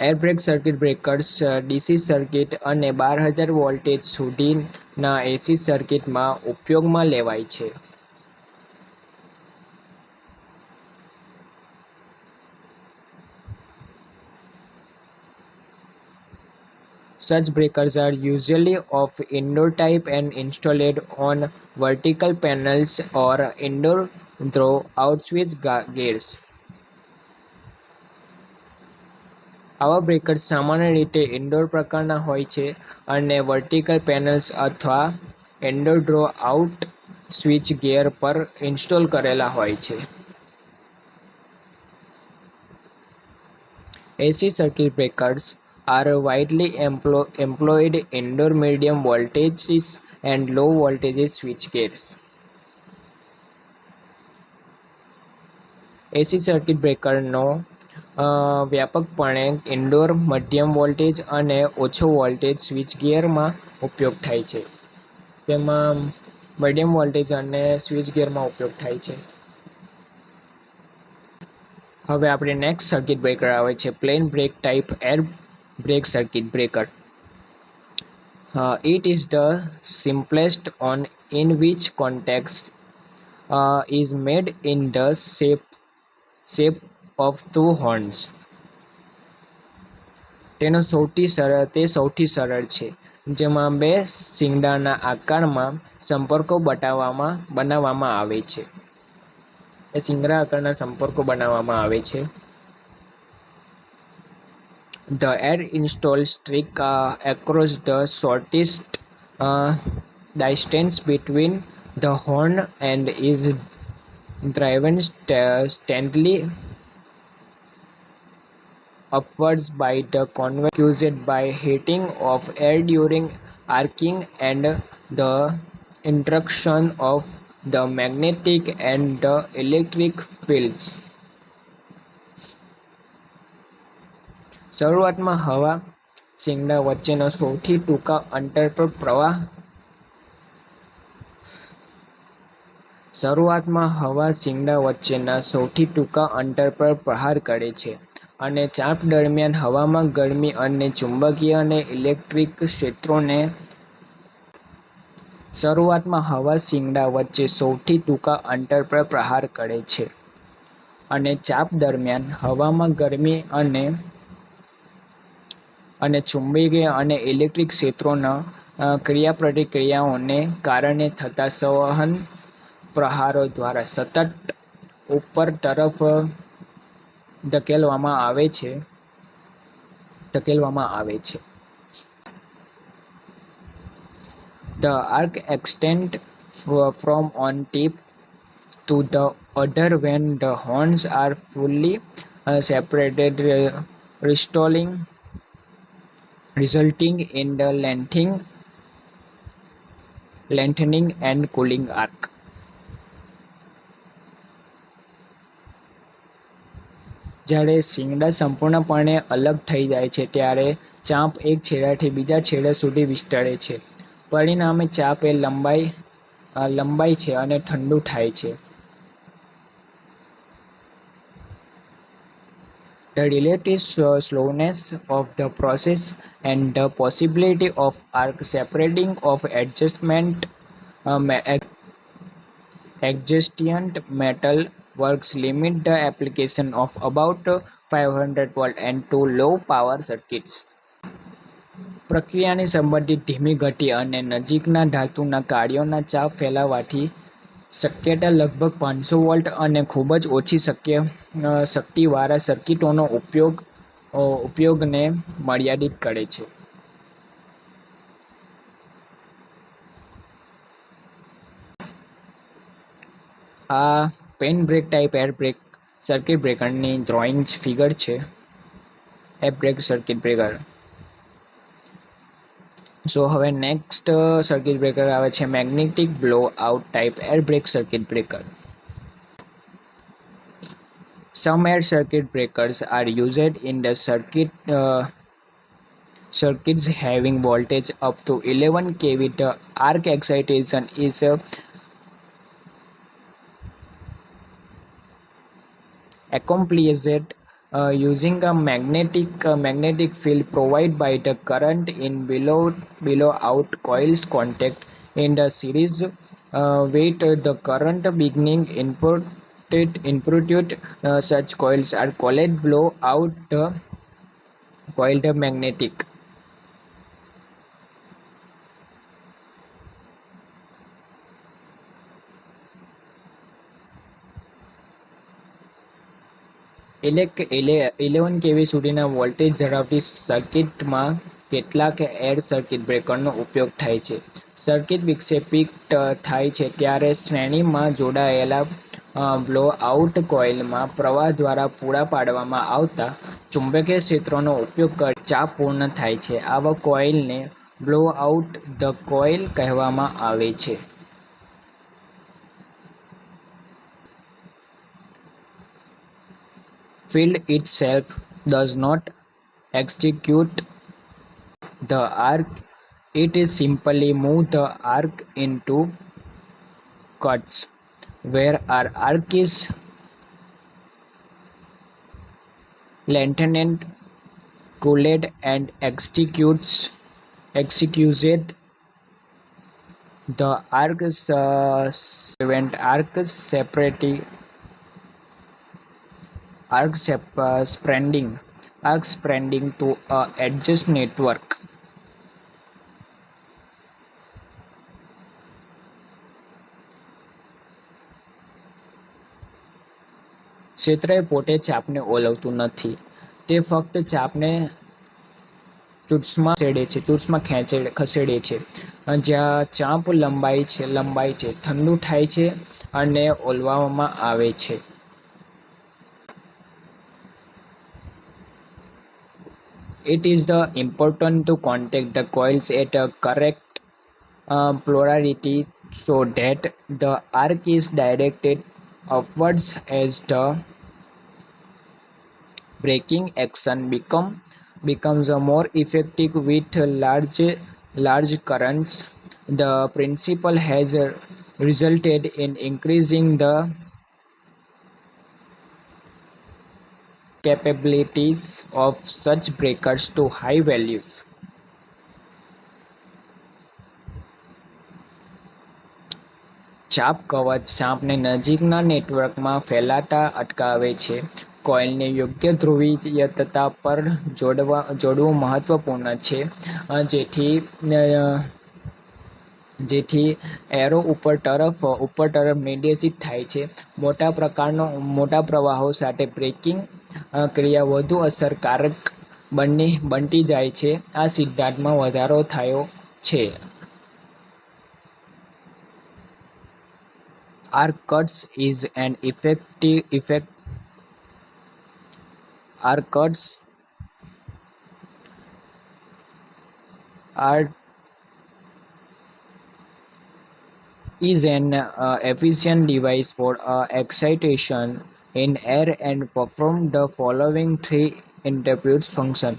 Air break circuit breakers DC circuit અને 12,000 વોલ્ટેજ સુધીના એસી સર્કિટમાં ઉપયોગમાં લેવાય છે. Such breakers are usually of indoor type and installed on vertical panels or indoor through outswitch gears. આવા બ્રેકર્સ સામાન્ય રીતે ઇન્ડોર પ્રકારના હોય છે અને વર્ટિકલ પેનલ્સ અથવા indoor draw out switch gear પર ઇન્સ્ટોલ કરેલા હોય છે. AC circuit breakers are widely employed indoor medium voltages and low voltage switch gears. AC circuit breakerનો વ્યાપકપણે ઇન્ડોર મધ્યમ વોલ્ટેજ અને ઓછો વોલ્ટેજ સ્વિચ ગિયરમાં ઉપયોગ થાય છે. તેમાં મધ્યમ વોલ્ટેજ અને સ્વિચ ગિયરમાં ઉપયોગ થાય છે. હવે આપણે નેક્સ્ટ સર્કિટ બ્રેકર આવે છે plain break type air break circuit breaker. It is the simplest on in which context is made in the shape of two horns. તે સૌથી સરળ છે, જેમાં બે શિંગડાના આકારમાં સંપર્કો બનાવવામાં આવે છે. એ શિંગડા આકારના સંપર્કો બનાવવામાં આવે છે. The air installed streak across the shortest distance between the horn and is driven steadily upwards by the convection caused by heating of air during arcing and the interaction of the magnetic and the electric fields. શરૂઆતમાં હવા શિંગડા વચ્ચેના સૌથી ટૂંકા અંતર પર પ્રહાર કરે છે અને ચાપ દરમિયાન હવામાં ગરમી અને ચુંબકીય અને ઇલેક્ટ્રિક ક્ષેત્રોને શરૂઆતમાં હવા શિંગડા વચ્ચે સૌથી ટૂંકા અંતર પર પ્રહાર કરે છે અને ચાપ દરમિયાન હવામાં ગરમી અને ચુંબકીય અને ઇલેક્ટ્રિક ક્ષેત્રોના ક્રિયાપ્રતિક્રિયાઓને કારણે થતા સંવહન પ્રહારો દ્વારા સતત ઉપર તરફ ધકેલવામાં આવે છે. The arc extends from one tip to the other when the horns are fully separated, resulting in the lengthening and cooling arc. જ્યારે શિંગડા સંપૂર્ણપણે અલગ થઈ જાય છે ત્યારે ચાંપ એક છેડાથી બીજા છેડા સુધી વિસ્તરે છે. પરિણામે ચાપ એ લંબાય છે અને ઠંડુ થાય છે. The relative slowness of the process and the possibility of arc separating of adjacent metal works limit the application of about 500 volt and to low power circuits. પ્રક્રિયાની સંબંધિત ધીમી ગતિ અને નજીકના ધાતુના કાર્યોના ચાપ ફેલાવવાની શક્યતા લગભગ 500 વોલ્ટ અને ખૂબ જ ઓછી શક્તિવાળા સર્કિટોનો ઉપયોગને મર્યાદિત કરે છે. આ પેન break type air break circuit બ્રેકરની ડ્રોઈંગ ફિગર છે. Air break circuit breaker. So હવે નેક્સ્ટ સર્કિટ બ્રેકર આવે છે magnetic blow out type air break circuit breaker. Some air circuit breakers are used in the circuits having voltage up to 11 kV. The arc excitation is accomplished using a magnetic field provided by the current in below out coils contact in the series with the current beginning input. Such coils are called blow out coiled magnetic. Eleven કેવી સુધીના વોલ્ટેજ ધરાવતી સર્કિટમાં કેટલાક એર સર્કિટ બ્રેકરનો ઉપયોગ થાય છે. સર્કિટ વિક્ષેપિત થાય છે ત્યારે શ્રેણીમાં જોડાયેલા બ્લો આઉટ કોઇલમાં પ્રવાહ દ્વારા પૂરા પાડવામાં આવતા ચુંબકીય ક્ષેત્રનો ઉપયોગ કરી ચાપ પૂર્ણ થાય છે. આવા કોઇલને બ્લો આઉટ ધ કોઇલ કહેવામાં આવે છે. Field itself does not execute the arc, it simply moves the arc into cuts where our arc is lengthened, cooled and executes exquisite. The arc prevent arc spreading to a adjust network. ક્ષેત્ર પોતે ચાપને ઓલવતું નથી, તે ફક્ત ચાપને ચૂંટ્સમાં ખસેડે છે. જ્યાં ચાપ લંબાય છે, ઠંડુ થાય છે અને ઓલવવામાં આવે છે. It is the important to contact the coils at a correct polarity so that the arc is directed upwards as the braking action becomes more effective with large currents. The principle has resulted in increasing the capabilities of such breakers to high values. ચાપ કવચ ચાપને નજીકના નેટવર્કમાં ફેલાતા અટકાવે છે. કોઇલને યોગ્ય ધ્રુવીયતા પર જોડવું મહત્વપૂર્ણ છે, જેથી એરો ઉપર તરફ નિર્દેશિત થાય છે. મોટા પ્રવાહો સાથે બ્રેકિંગ ક્રિયા વધુ અસરકારક બનતી જાય છે. આ સિદ્ધાંતમાં વધારો થયો છે. Arc cuts is an efficient device for excitation in air and perform the following three interpret function.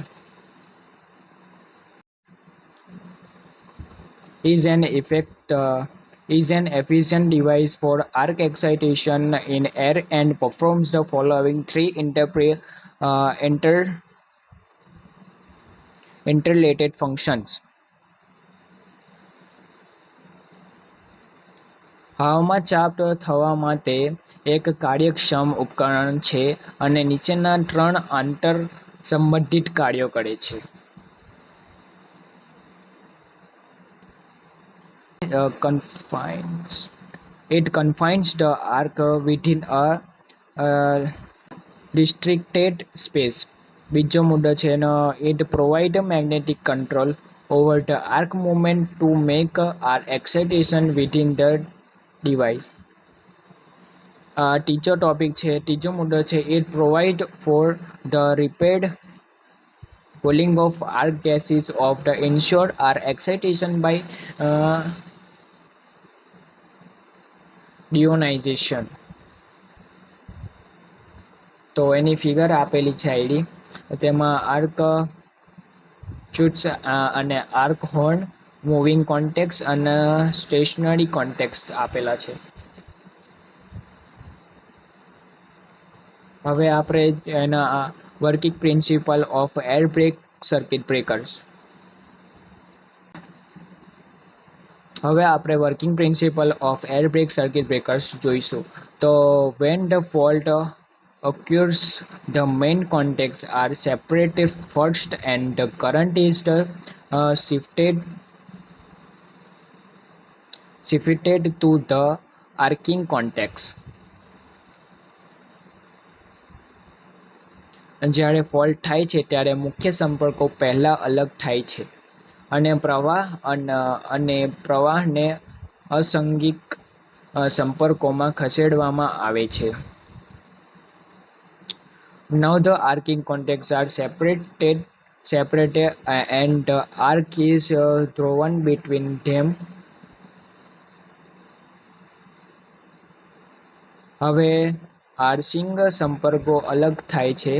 Is an efficient device for arc excitation in air and performs the following three interrelated functions. હવામાં ચાપ થવામાં તે એક કાર્યક્ષમ ઉપકરણ છે અને નીચેના 3 આંતર સંબંધિત કાર્યો કરે છે. It confines the arc within a restricted space. બીજો મુદ્દો છે it provide magnetic control over the arc movement to make arc excitation within the device. ત્રીજો મુદ્દો છે it provide for the rapid cooling of arc gases of the ensured arc excitation by deionization. તો એની ફિગર આપેલી છે આઈડી, તેમાં આર્ક ચૂટ્સ અને આર્ક હોર્ન, મૂવિંગ કોન્ટેક્સ અને સ્ટેશનરી કોન્ટેક્સ આપેલા છે. હવે આપણે એના working principle of air break circuit breakers. હવે આપણે working principle of air break circuit breakers જોઈશું. તો when the fault occurs, the main contacts are separated first and the current is shifted to the arcing contacts. જ્યારે ફોલ્ટ થાય છે ત્યારે મુખ્ય સંપર્કો પહેલા અલગ થાય છે અને પ્રવાહને અસંગિક સંપર્કોમાં ખસેડવામાં આવે છે. Now the arcing contacts are separated and the arc is drawn between them. હવે આર્સિંગ સંપર્કો અલગ થાય છે.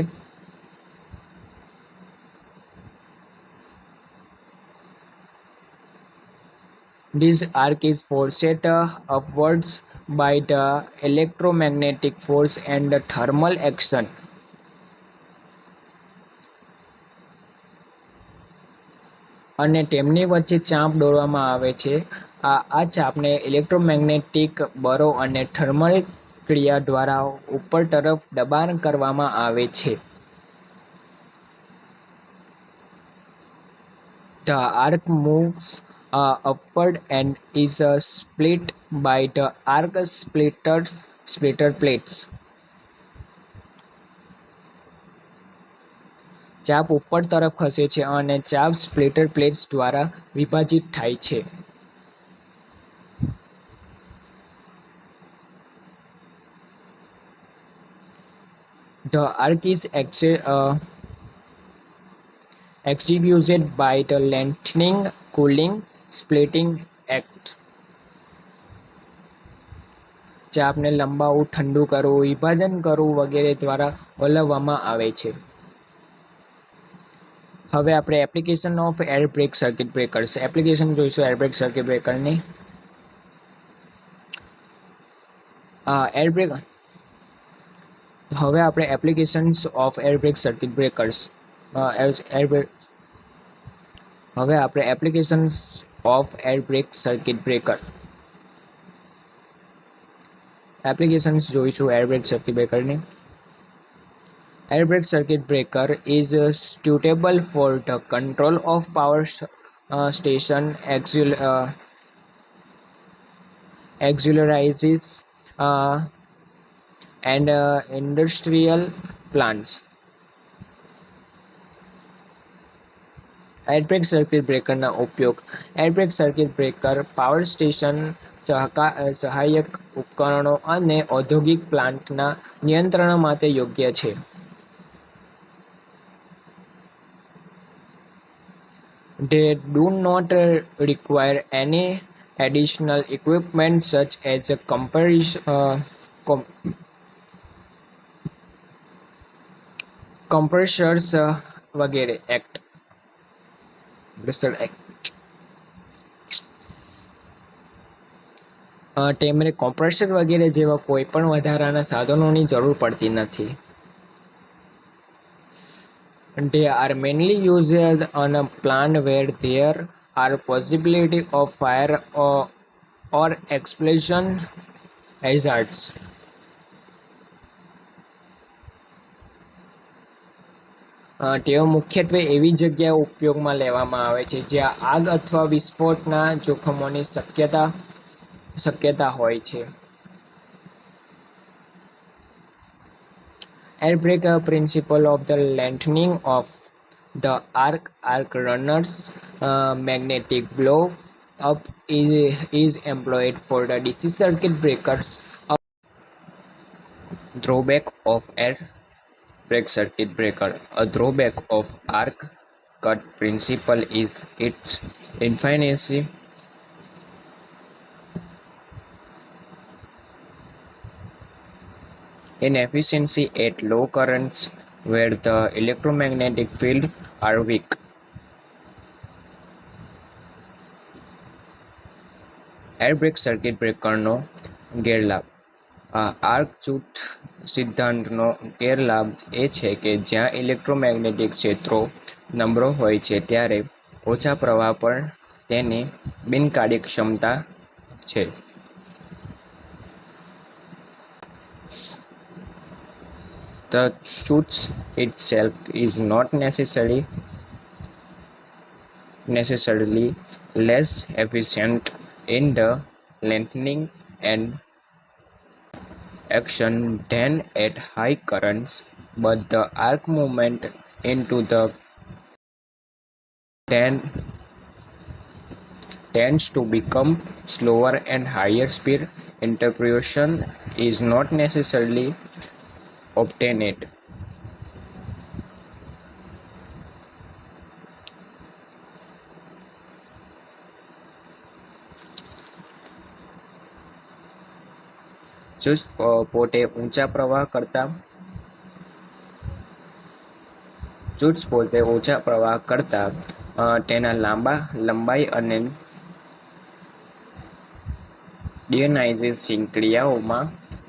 This arc is forced upwards by the electromagnetic force and the thermal action. અને તેમની વચ્ચે ચાંપ દોરવામાં આવે છે. આ ચાપને ઇલેક્ટ્રોમેગ્નેટિક બળો અને થર્મલ ક્રિયા દ્વારા ઉપર તરફ દબાણ કરવામાં આવે છે. The arc moves upward and is split by the arc splitter plates. ચાપ ઉપર તરફ ખસે છે અને ચાપ સ્પ્લિટર પ્લેટ્સ દ્વારા વિભાજિત થાય છે. The arc is executed by the lengthening, cooling, splitting act. ચાપને લંબાવવું, ઠંડુ કરવું, વિભાજન કરવું વગેરે દ્વારા હલાવવામાં આવે છે. હવે આપણે application of air break circuit breakers application જોઈશું એર બ્રેક સર્કિટ બ્રેકરની. એર બ્રેક હવે આપણે applications of air break circuit breakers હવે આપણે applications of air break circuit breaker applications જોઈશું એર બ્રેક સર્કિટ બ્રેકરની. Air brake circuit breaker is suitable for the control of power station auxiliaries and industrial plants. Air break circuit બ્રેકરના ઉપયોગ air break circuit breaker power station, સહાયક ઉપકરણો અને ઔદ્યોગિક પ્લાન્ટના નિયંત્રણ માટે યોગ્ય છે. They do not require any additional equipment such as compressors વગેરે. તેમને કોમ્પ્રેસર વગેરે જેવા કોઈ પણ વધારાના સાધનોની જરૂર પડતી નથી. They are mainly used on a plant where there are possibility of fire or explosion hazards. તેઓ મુખ્યત્વે એવી જગ્યાએ ઉપયોગમાં લેવામાં આવે છે જ્યાં આગ અથવા વિસ્ફોટના જોખમોની શક્યતા હોય છે. Air brake principle of the lengthening of the arc runners magnetic blow up is employed for the DC circuit breakers. Drawback of air brake circuit breaker. A drawback of arc cut principle is its inefficiency at low currents where the electromagnetic field are weak. Air break circuit બ્રેકરનો ગેરલાભ આર્ક જૂથ સિદ્ધાંતનો ગેરલાભ એ છે કે જ્યાં ઇલેક્ટ્રોમેગ્નેટિક ક્ષેત્રો નબળો હોય છે ત્યારે ઓછા પ્રવાહ પર તેની બિનકાર્યક્ષમતા છે. The suit itself is not necessarily less efficient in the lengthening and action than at high currents, but the arc movement into the tends to become slower and higher speed interpretation is not necessarily obtained. ચુસ્ત પોતે ઊંચા પ્રવાહ કરતા તેના લંબાઈ અને ડિયોનાઇઝેશન ક્રિયાઓમાં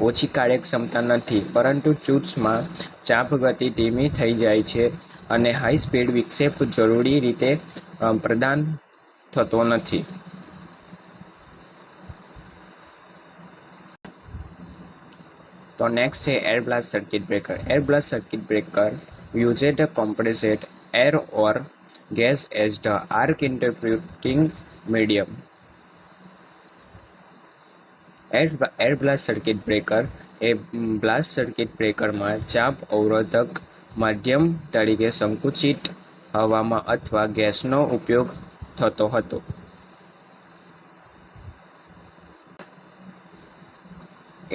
ઓછી કાર્યક્ષમતા નથી, પરંતુ ચુસ્ટમાં ચાપ ગતિ ધીમી થઈ જાય છે અને હાઈ સ્પીડ વિક્ષેપ જરૂરી રીતે પ્રદાન થતો નથી. તો નેક્સ્ટ છે air blast circuit breaker. Air blast circuit breaker uses the compressed air or gas as the arc interpreting medium. Air blast circuit breaker એ બ્લાસ્ટ સર્કિટ બ્રેકરમાં ચાપ અવરોધક માધ્યમ તરીકે સંકુચિત હવામાં અથવા ગેસનો ઉપયોગ થતો હતો.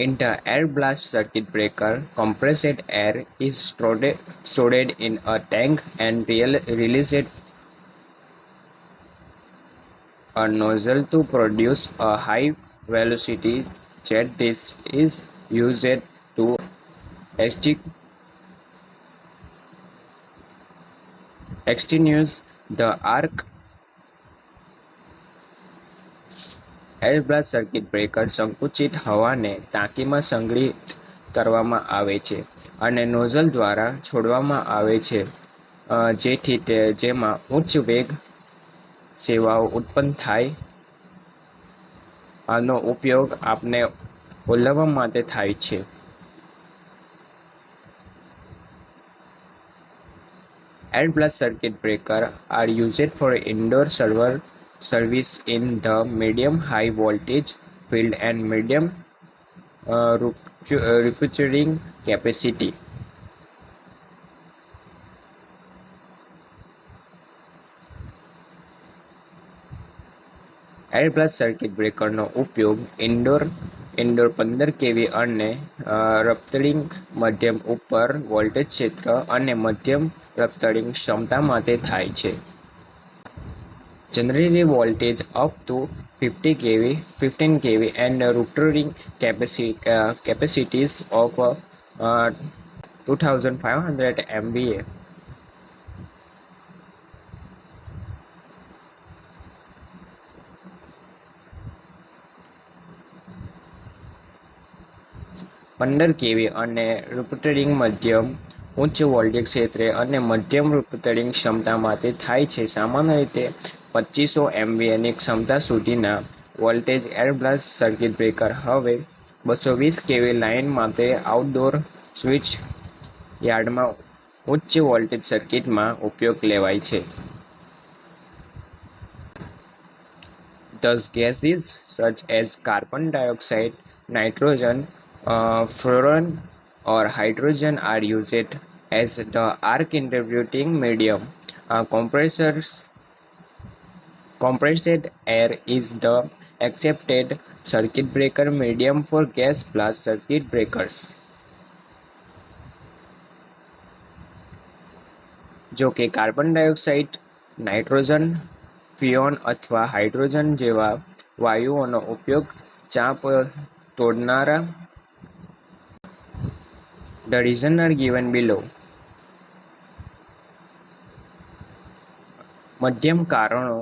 In the air blast circuit breaker, compressed air is stored in a tank and released a nozzle to produce a high velocity jet. This is used to extinguish the arc. Air blast circuit breaker સંકુચિત હવાને ટાંકીમાં સંગ્રહિત કરવામાં આવે છે અને નોઝલ દ્વારા છોડવામાં આવે છે, જેથી જેમાં ઉચ્ચ વેગ સેવાઓ ઉત્પન્ન થાય. આનો ઉપયોગ આપને ઓલવવા માટે થાય છે. Air blast circuit breaker are used for indoor service in the medium-high voltage field and medium repurchasing capacity. Air blast circuit બ્રેકરનો ઉપયોગ ઇન્ડોર 15 kV અને રપ્ચરિંગ મધ્યમ ઉપર વોલ્ટેજ ક્ષેત્ર અને મધ્યમ રપ્ચરિંગ ક્ષમતા માટે થાય છે. Generally voltage up to 15 kV and rupturing capacities of 2500 MVA. પંદર કેવી અને રૂપટરિંગ મધ્યમ ઉચ્ચ વોલ્ટેજ ક્ષેત્રે અને મધ્યમ રૂપટરિંગ ક્ષમતા માટે થાય છે. સામાન્ય રીતે 2500 MVAની ક્ષમતા સુધીના voltage air blast circuit breaker હવે 220 kV લાઇન માટે આઉટડોર સ્વિચ યાર્ડમાં ઉચ્ચ વોલ્ટેજ સર્કિટમાં ઉપયોગ લેવાય છે. Thus gases such as carbon dioxide, nitrogen, fluorine or hydrogen are used as the arc interpreting medium. Compressed air is the accepted circuit breaker medium for gas blast circuit breakers. જો કે કાર્બન ડાયોક્સાઇડ, નાઇટ્રોજન, ફિયોન અથવા હાઇડ્રોજન જેવા વાયુઓનો ઉપયોગ ચાપ તોડનારા. The reasons are given below. મધ્યમ કારણો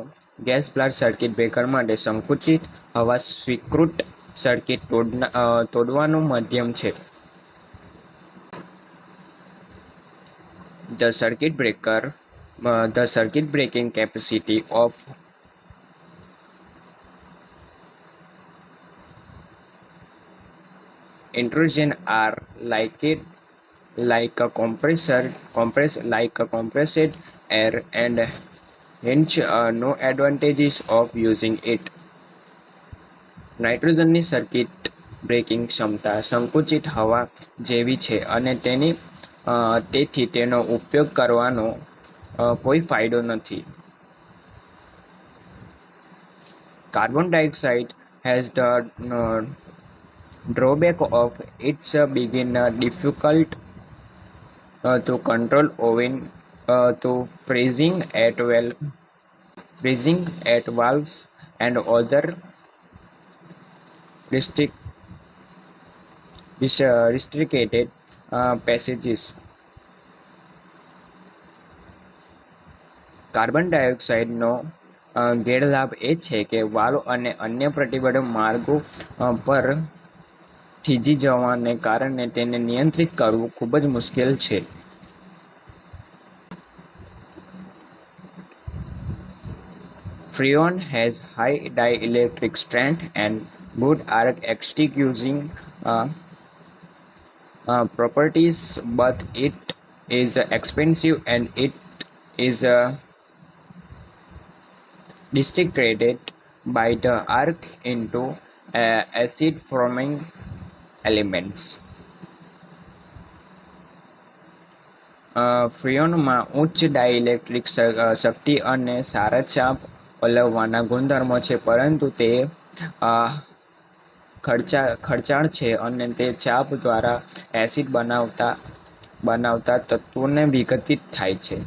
ગેસ બ્લાસ્ટ સર્કિટ બ્રેકર માટે સંકુચિત હવા સ્વીકૃત સર્કિટ તોડવાનું માધ્યમ છે. The circuit breaking capacity of intrusion are like a compressed air and hence no advantages of using it. નાઇટ્રોજનની સર્કિટ બ્રેકિંગ ક્ષમતા સંકુચિત હવા જેવી છે અને તેથી તેનો ઉપયોગ કરવાનો કોઈ ફાયદો નથી. Carbon dioxide has the drawback of its being difficult to control owing to freezing at valves and other restricted passages. Carbon ડાયોક્સાઇડનો ગેરલાભ એ છે કે વાલ્વ અને અન્ય પ્રતિબળ માર્ગો પર થીજી જવાને કારણે તેને નિયંત્રિત કરવું ખૂબ જ મુશ્કેલ છે. Freon has high dielectric strength and good arc extinguishing uh, properties, but it is expensive and it is disintegrated by the arc into acid forming elements. ફ્રિયોનમાં ઉચ્ચ ડાઇલેક્ટ્રિક શક્તિ અને સારા ચાપ ઓલવવાના ગુણધર્મો છે, પરંતુ તે ખર્ચાળ છે અને તે ચાપ દ્વારા એસિડ બનાવતા તત્વોને વિઘટિત થાય છે.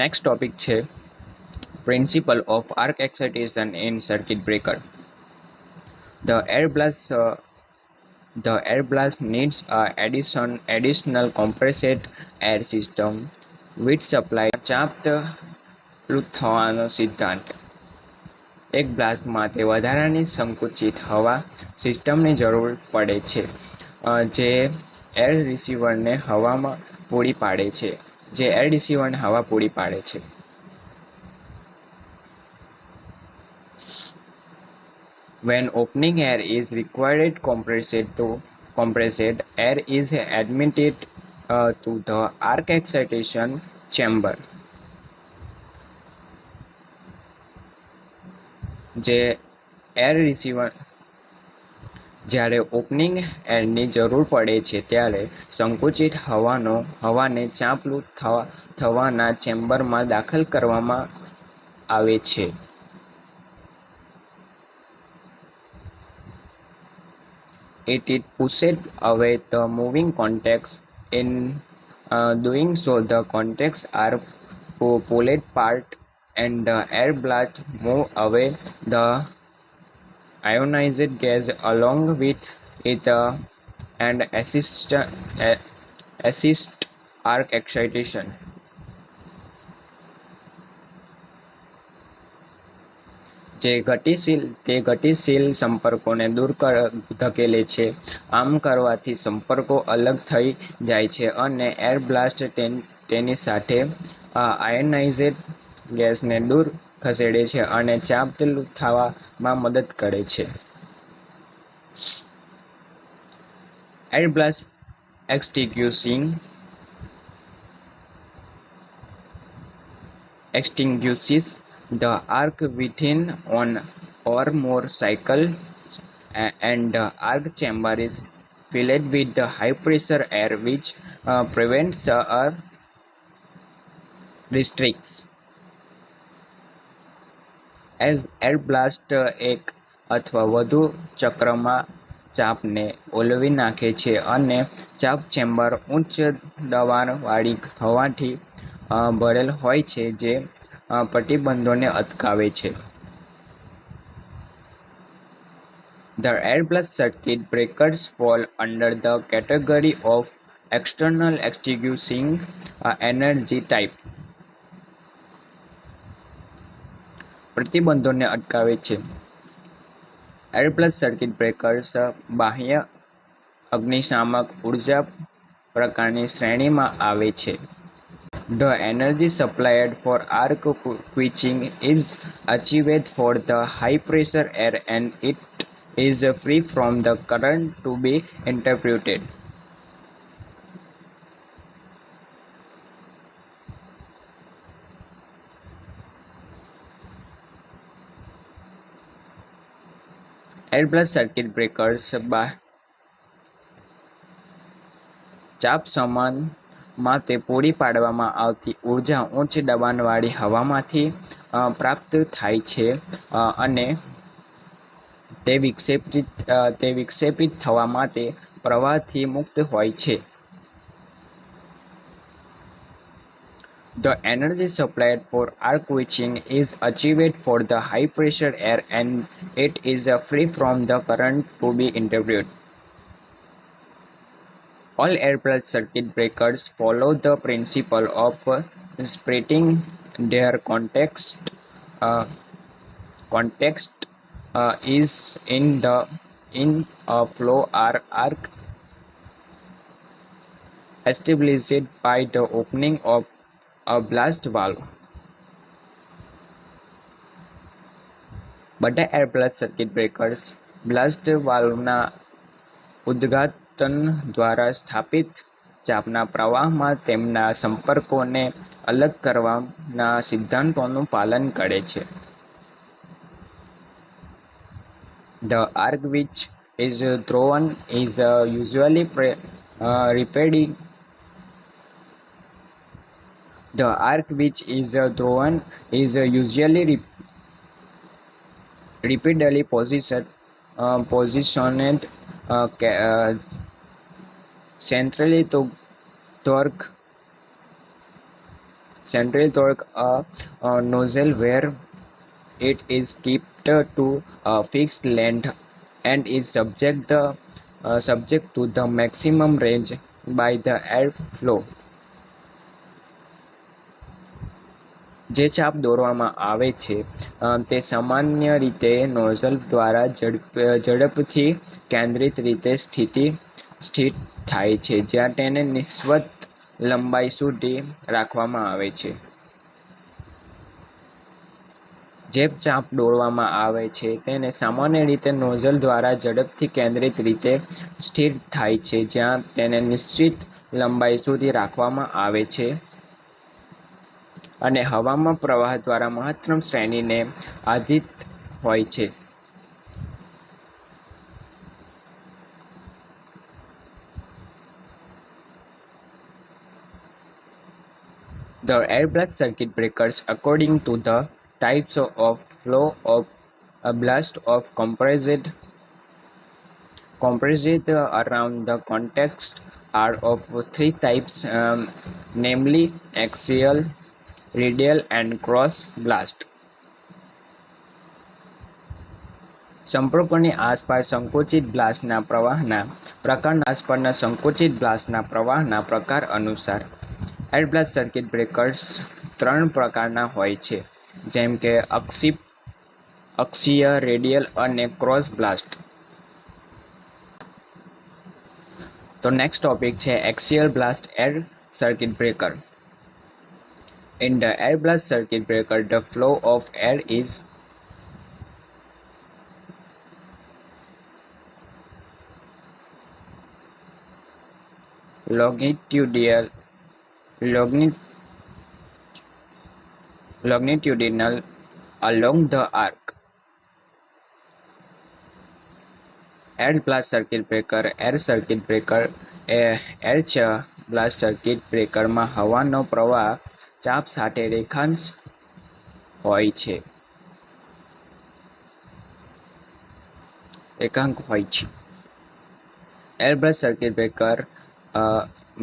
નેક્સ્ટ ટોપિક છે principal of arc excitation in circuit breaker. The air blast needs a additional compressed air system which supply ચાપ થવાનો સિદ્ધાંત. એક બ્લાસ્ટમાં તે વધારાની સંકુચિત હવા સિસ્ટમની જરૂર પડે છે જે એર રિસીવરને હવા પૂરી પાડે છે. When opening air is required, compressed air is admitted to the arc excitation chamber. જ્યારે ઓપનિંગ એરની જરૂર પડે છે ત્યારે સંકુચિત હવાને ચાંપલું થવાના ચેમ્બરમાં દાખલ કરવામાં આવે છે. It pushes away the moving contacts. In doing so, the contacts are pulled apart and the air blast moves away the ionized gas along with it and assist arc excitation. તે ગતિશીલ સંપર્કોને દૂર ધકેલે છે. આમ કરવાથી સંપર્કો અલગ થઈ જાય છે અને એર બ્લાસ્ટ તેની સાથે આયનાઇઝ્ડ ગેસને દૂર ખસેડે છે અને ચાપ થવામાં મદદ કરે છે. Air blast extinguishes the arc within one or more cycles and the arc chamber is filled with the high pressure air which prevents or restricts. Air blast એક અથવા વધુ ચક્રમાં ચાપને ઓલવી નાખે છે અને ચાપ ચેમ્બર ઉચ્ચ દબાણવાળી હવાથી ભરેલ હોય છે જે પ્રતિબંધોને અટકાવે છે. The air blast circuit breakers fall under the category of external extinguishing energy type. પ્રતિબંધોને અટકાવે છે. એર બ્લાસ્ટ સર્કિટ બ્રેકર્સ બાહ્ય અગ્નિશામક ઉર્જા પ્રકારની શ્રેણીમાં આવે છે. The energy supplied for arc quenching is achieved for the high pressure air and it is free from the current to be interpreted. Air blast circuit breakers ચાપ સમાનમાં તે પૂરી પાડવામાં આવતી ઉર્જા ઉચ્ચ દબાણવાળી હવામાંથી પ્રાપ્ત થાય છે અને તે વિક્ષેપિત થવા માટે પ્રવાહથી મુક્ત હોય છે. The energy supplied for arc quenching is achieved for the high pressure air and it is free from the current to be interpreted. All air blast circuit breakers follow the principle of splitting their context is in a flow or arc established by the opening of a blast valve. બધા air blast circuit breakers blast વાલ્વના ઉદ્ઘાટન દ્વારા સ્થાપિત ચાપના પ્રવાહમાં તેમના સંપર્કોને અલગ કરવાના સિદ્ધાંતોનું પાલન કરે છે. The arc which is thrown is usually repeated. The arc which is thrown is usually repeatedly positioned centrally toward a nozzle where it is kept to a fixed length and is subject to the maximum range by the air flow. જે ચાપ દોરવામાં આવે છે તે સામાન્ય રીતે નોઝલ દ્વારા ઝડપથી કેન્દ્રિત રીતે સ્થિત થાય છે જ્યાં તેને નિશ્ચિત લંબાઈ સુધી રાખવામાં આવે છે. જે ચાપ દોરવામાં આવે છે તેને સામાન્ય રીતે નોઝલ દ્વારા ઝડપથી કેન્દ્રિત રીતે સ્થિર થાય છે જ્યાં તેને નિશ્ચિત લંબાઈ સુધી રાખવામાં આવે છે અને હવાના પ્રવાહ દ્વારા મહત્તમ શ્રેણીને આધિન હોય છે. The air blast circuit breakers according to the types of flow of a blast of compressed around the context are of three types, namely axial, radial and cross blast. સંપર્કોની આસપાસ સંકુચિત બ્લાસ્ટના પ્રવાહના પ્રકારના આસપાસના સંકુચિત બ્લાસ્ટના પ્રવાહના પ્રકાર અનુસાર એર બ્લાસ્ટ સર્કિટ બ્રેકર્સ ત્રણ પ્રકારના હોય છે, જેમ કે અક્ષીય, રેડિયલ અને ક્રોસ બ્લાસ્ટ. તો નેક્સ્ટ ટોપિક છે axial blast air circuit breaker. In the air blast circuit breaker, the flow of air is longitudinal along the arc. Air blast circuit breaker air blast circuit બ્રેકરમાં હવાનો પ્રવાહ ચાપ સાથે રેખાંશ હોય છે. Air blast circuit breaker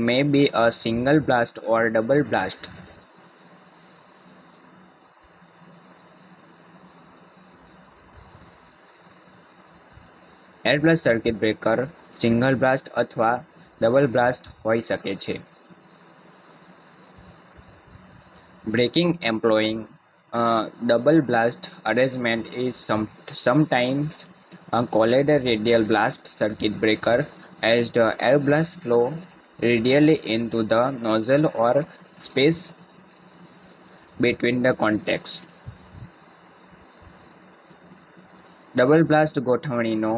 may be a single blast or double blast. Air blast circuit breaker single blast અથવા ડબલ બ્લાસ્ટ હોઈ શકે છે. Breaking employing double blast arrangement is sometimes called a radial blast circuit breaker, as the air blast flow radially into the nozzle or space between the contacts. Double blast ગોઠવણીનો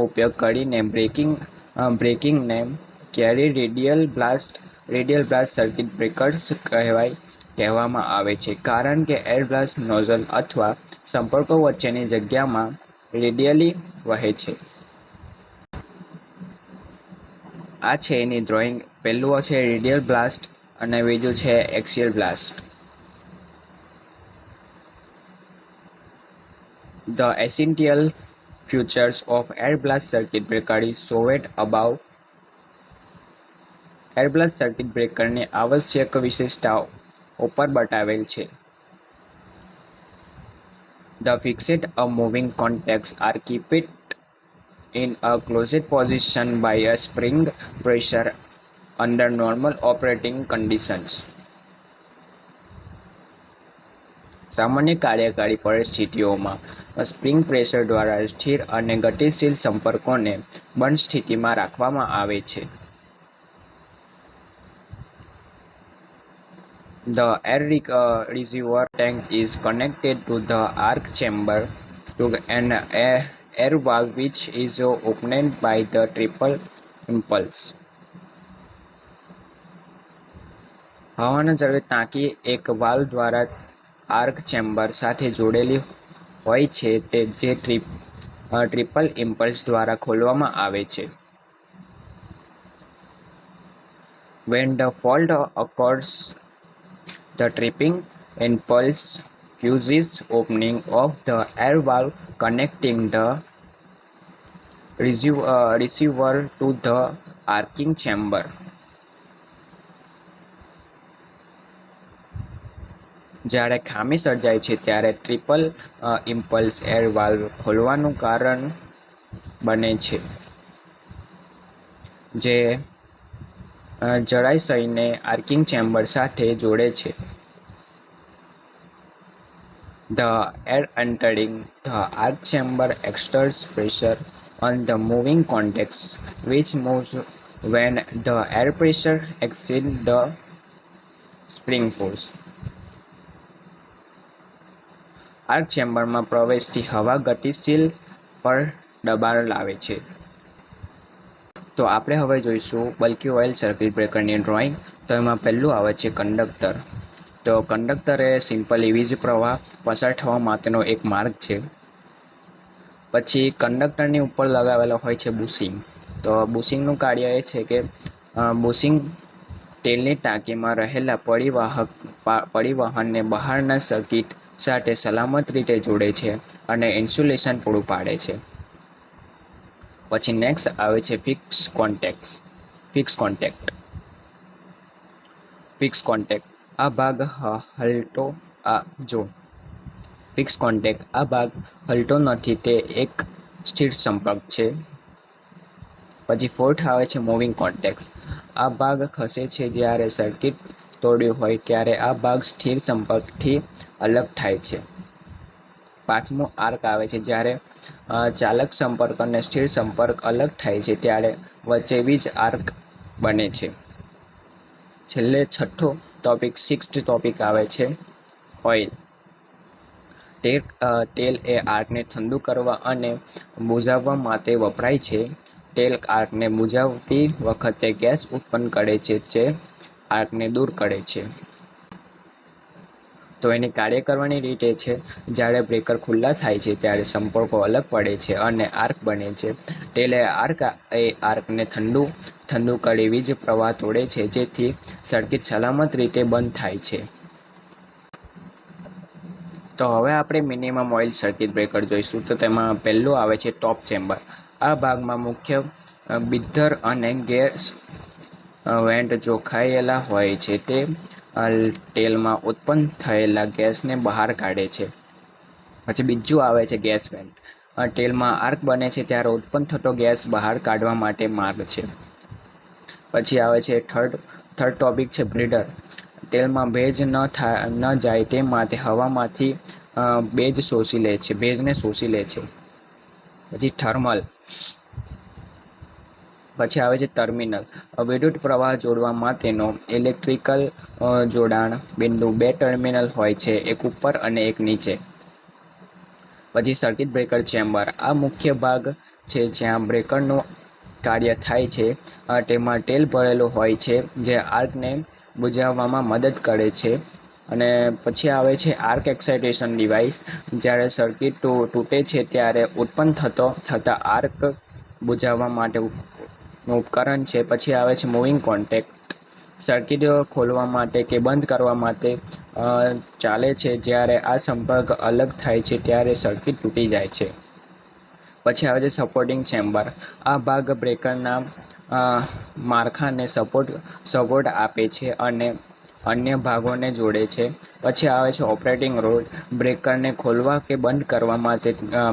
ઉપયોગ કરીને બ્રેકિંગને ક્યારેય રેડિયલ બ્લાસ્ટ સર્કિટ બ્રેકર્સ કહેવામાં આવે છે, કારણ કે એર બ્લાસ્ટ નોઝલ અથવા સંપર્કો વચ્ચેની જગ્યામાં રેડિયલી વહે છે. આ છે એની ડ્રોઈંગ. પહેલું છે રેડિયલ બ્લાસ્ટ અને બીજું છે axial blast. The essential features of air blast circuit breaker is shown above. Air blast circuit બ્રેકરની આવશ્યક વિશેષતાઓ ઉપર બતાવેલ છે. The fixed moving contacts are kept in a closed position by a spring pressure under normal operating conditions. સામાન્ય કાર્યકારી પરિસ્થિતિઓમાં સ્પ્રિંગ પ્રેશર દ્વારા સ્થિર અને ગતિશીલ સંપર્કોને બંધ સ્થિતિમાં રાખવામાં આવે છે. The air reservoir tank is connected to the arc chamber to an air valve which is opened by the triple impulse. હવાના જળે ટાંકી એક વાલ્વ દ્વારા આર્ક ચેમ્બર સાથે જોડેલી હોય છે જે ટ્રિપલ ઇમ્પલ્સ દ્વારા ખોલવામાં આવે છે. When the fault occurs, the tripping impulse causes opening of the air valve connecting the receiver to the arcing chamber. જ્યારે ખામી સર્જાય છે ત્યારે ટ્રિપલ ઇમ્પલ્સ એર વાલ્વ ખોલવાનું કારણ બને છે, જે જળાશયને આર્કિંગ ચેમ્બર સાથે જોડે છે. The air entering the arc chamber exerts pressure on the moving contacts, which moves when the air pressure exceeds the spring force. Arc ચેમ્બરમાં પ્રવેશતી હવા ગતિશીલ પર દબાણ લાવે છે. તો આપણે હવે જોઈશું બલ્કી ઓઇલ સર્કિટ બ્રેકરની ડ્રોઈંગ. તો એમાં પહેલું આવે છે કંડક્ટર. તો કંડક્ટર એ સિમ્પલી વીજ પ્રવાહ પસાર થવા માટેનો એક માર્ગ છે. પછી કંડક્ટરની ઉપર લગાવેલો હોય છે બુશિંગ. તો બુશિંગનું કાર્ય એ છે કે બુશિંગ તેલની ટાંકીમાં રહેલા પરિવહનને બહારના સર્કિટ સાથે સલામત રીતે જોડે છે અને ઇન્સ્યુલેશન પૂરું પાડે છે. પછી નેક્સ્ટ આવે છે ફિક્સ કોન્ટેક્ટ. આ ભાગ હલતો નથી, તે એક સ્થિર સંપર્ક છે. પછી ફોર્થ આવે છે મૂવિંગ કોન્ટેક્ટ. આ ભાગ ખસે છે જ્યારે સર્કિટ તોડ્યું હોય ત્યારે આ ભાગ સ્થિર સંપર્કથી અલગ થાય છે. પાંચમું આર્ક આવે છે. જ્યારે ચાલક સંપર્ક અને સ્થિર સંપર્ક અલગ થાય છે ત્યારે વચ્ચે વીજ આર્ક બને છે. છેલ્લે છઠ્ઠો સિક્સ્થ ટોપિક આવે છે ઓઇલ. તેલ એ આર્કને ઠંડુ કરવા અને બુઝાવવા માટે વપરાય છે. તેલ આર્કને બુઝાવતી વખતે ગેસ ઉત્પન્ન કરે છે જે આર્કને દૂર કરે છે. તો એની કાર્ય કરવાની રીત એ છે, જ્યારે બ્રેકર ખુલ્લા થાય છે ત્યારે સંપર્કો અલગ પડે છે અને આર્ક બને છે. તેલ એ આર્કને ઠંડુ કરી વીજ પ્રવાહ તોડે છે જેથી સર્કિટ સલામત રીતે બંધ થાય છે. તો હવે આપણે મિનિમમ ઓઇલ સર્કિટ બ્રેકર જોઈશું. તો તેમાં પહેલું આવે છે ટોપ ચેમ્બર. આ ભાગમાં મુખ્ય બિદ્દર અને ગેસ વેન્ટ જોખાયેલા હોય છે. તે તેલમાં ઉત્પન્ન થયેલા ગેસને બહાર કાઢે છે. પછી બીજું આવે છે ગેસ વેન્ટ. તેલમાં આર્ક બને છે ત્યારે ઉત્પન્ન થતો ગેસ બહાર કાઢવા માટે માર્ગ છે. પછી આવે છે થર્ડ ટોપિક છે બ્રીડર. તેલમાં ભેજ ન જાય તે માટે હવામાંથી ભેજને શોષી લે છે. પછી થર્મલ. પછી આવે છે ટર્મિનલ. વિદ્યુત પ્રવાહ જોડવા માટેનો ઇલેક્ટ્રિકલ જોડાણ બિંદુ. બે ટર્મિનલ હોય છે, એક ઉપર અને એક નીચે. પછી સર્કિટ બ્રેકર ચેમ્બર. આ મુખ્ય ભાગ છે જ્યાં બ્રેકરનું કાર્ય થાય છે. તેમાં તેલ ભરેલું હોય છે જે આર્કને બુઝાવવામાં મદદ કરે છે. અને પછી આવે છે આર્ક એક્સાઇટેશન ડિવાઇસ. જ્યારે સર્કિટ તૂટે છે ત્યારે ઉત્પન્ન થતા આર્ક બુઝાવવા માટેનું ઉપકરણ છે. પછી આવે છે મૂવિંગ કોન્ટેક્ટ. સર્કિટ ખોલવા માટે કે બંધ કરવા માટે ચાલે છે. જ્યારે આ સંપર્ક અલગ થાય છે ત્યારે સર્કિટ તૂટી જાય છે. પછી આવે છે સપોર્ટિંગ ચેમ્બર. આ ભાગ બ્રેકરના માળખાને સપોર્ટ આપે છે અને અન્ય ભાગોને જોડે છે. પછી આવે છે ઓપરેટિંગ રોડ. બ્રેકરને ખોલવા કે બંધ કરવા માટે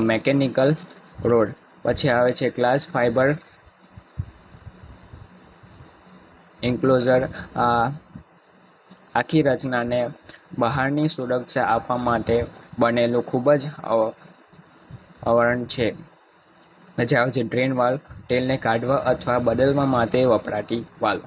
મેકેનિકલ રોડ. પછી આવે છે ગ્લાસ ફાઇબર એન્ક્લોઝર. આખી રચનાને બહારની સુરક્ષા આપવા માટે બનેલું ખૂબ જ આવરણ છે. પછી આવે છે ડ્રેન વાલ્વ. તેલને કાઢવા અથવા બદલવા માટે વપરાતી વાલ્વ.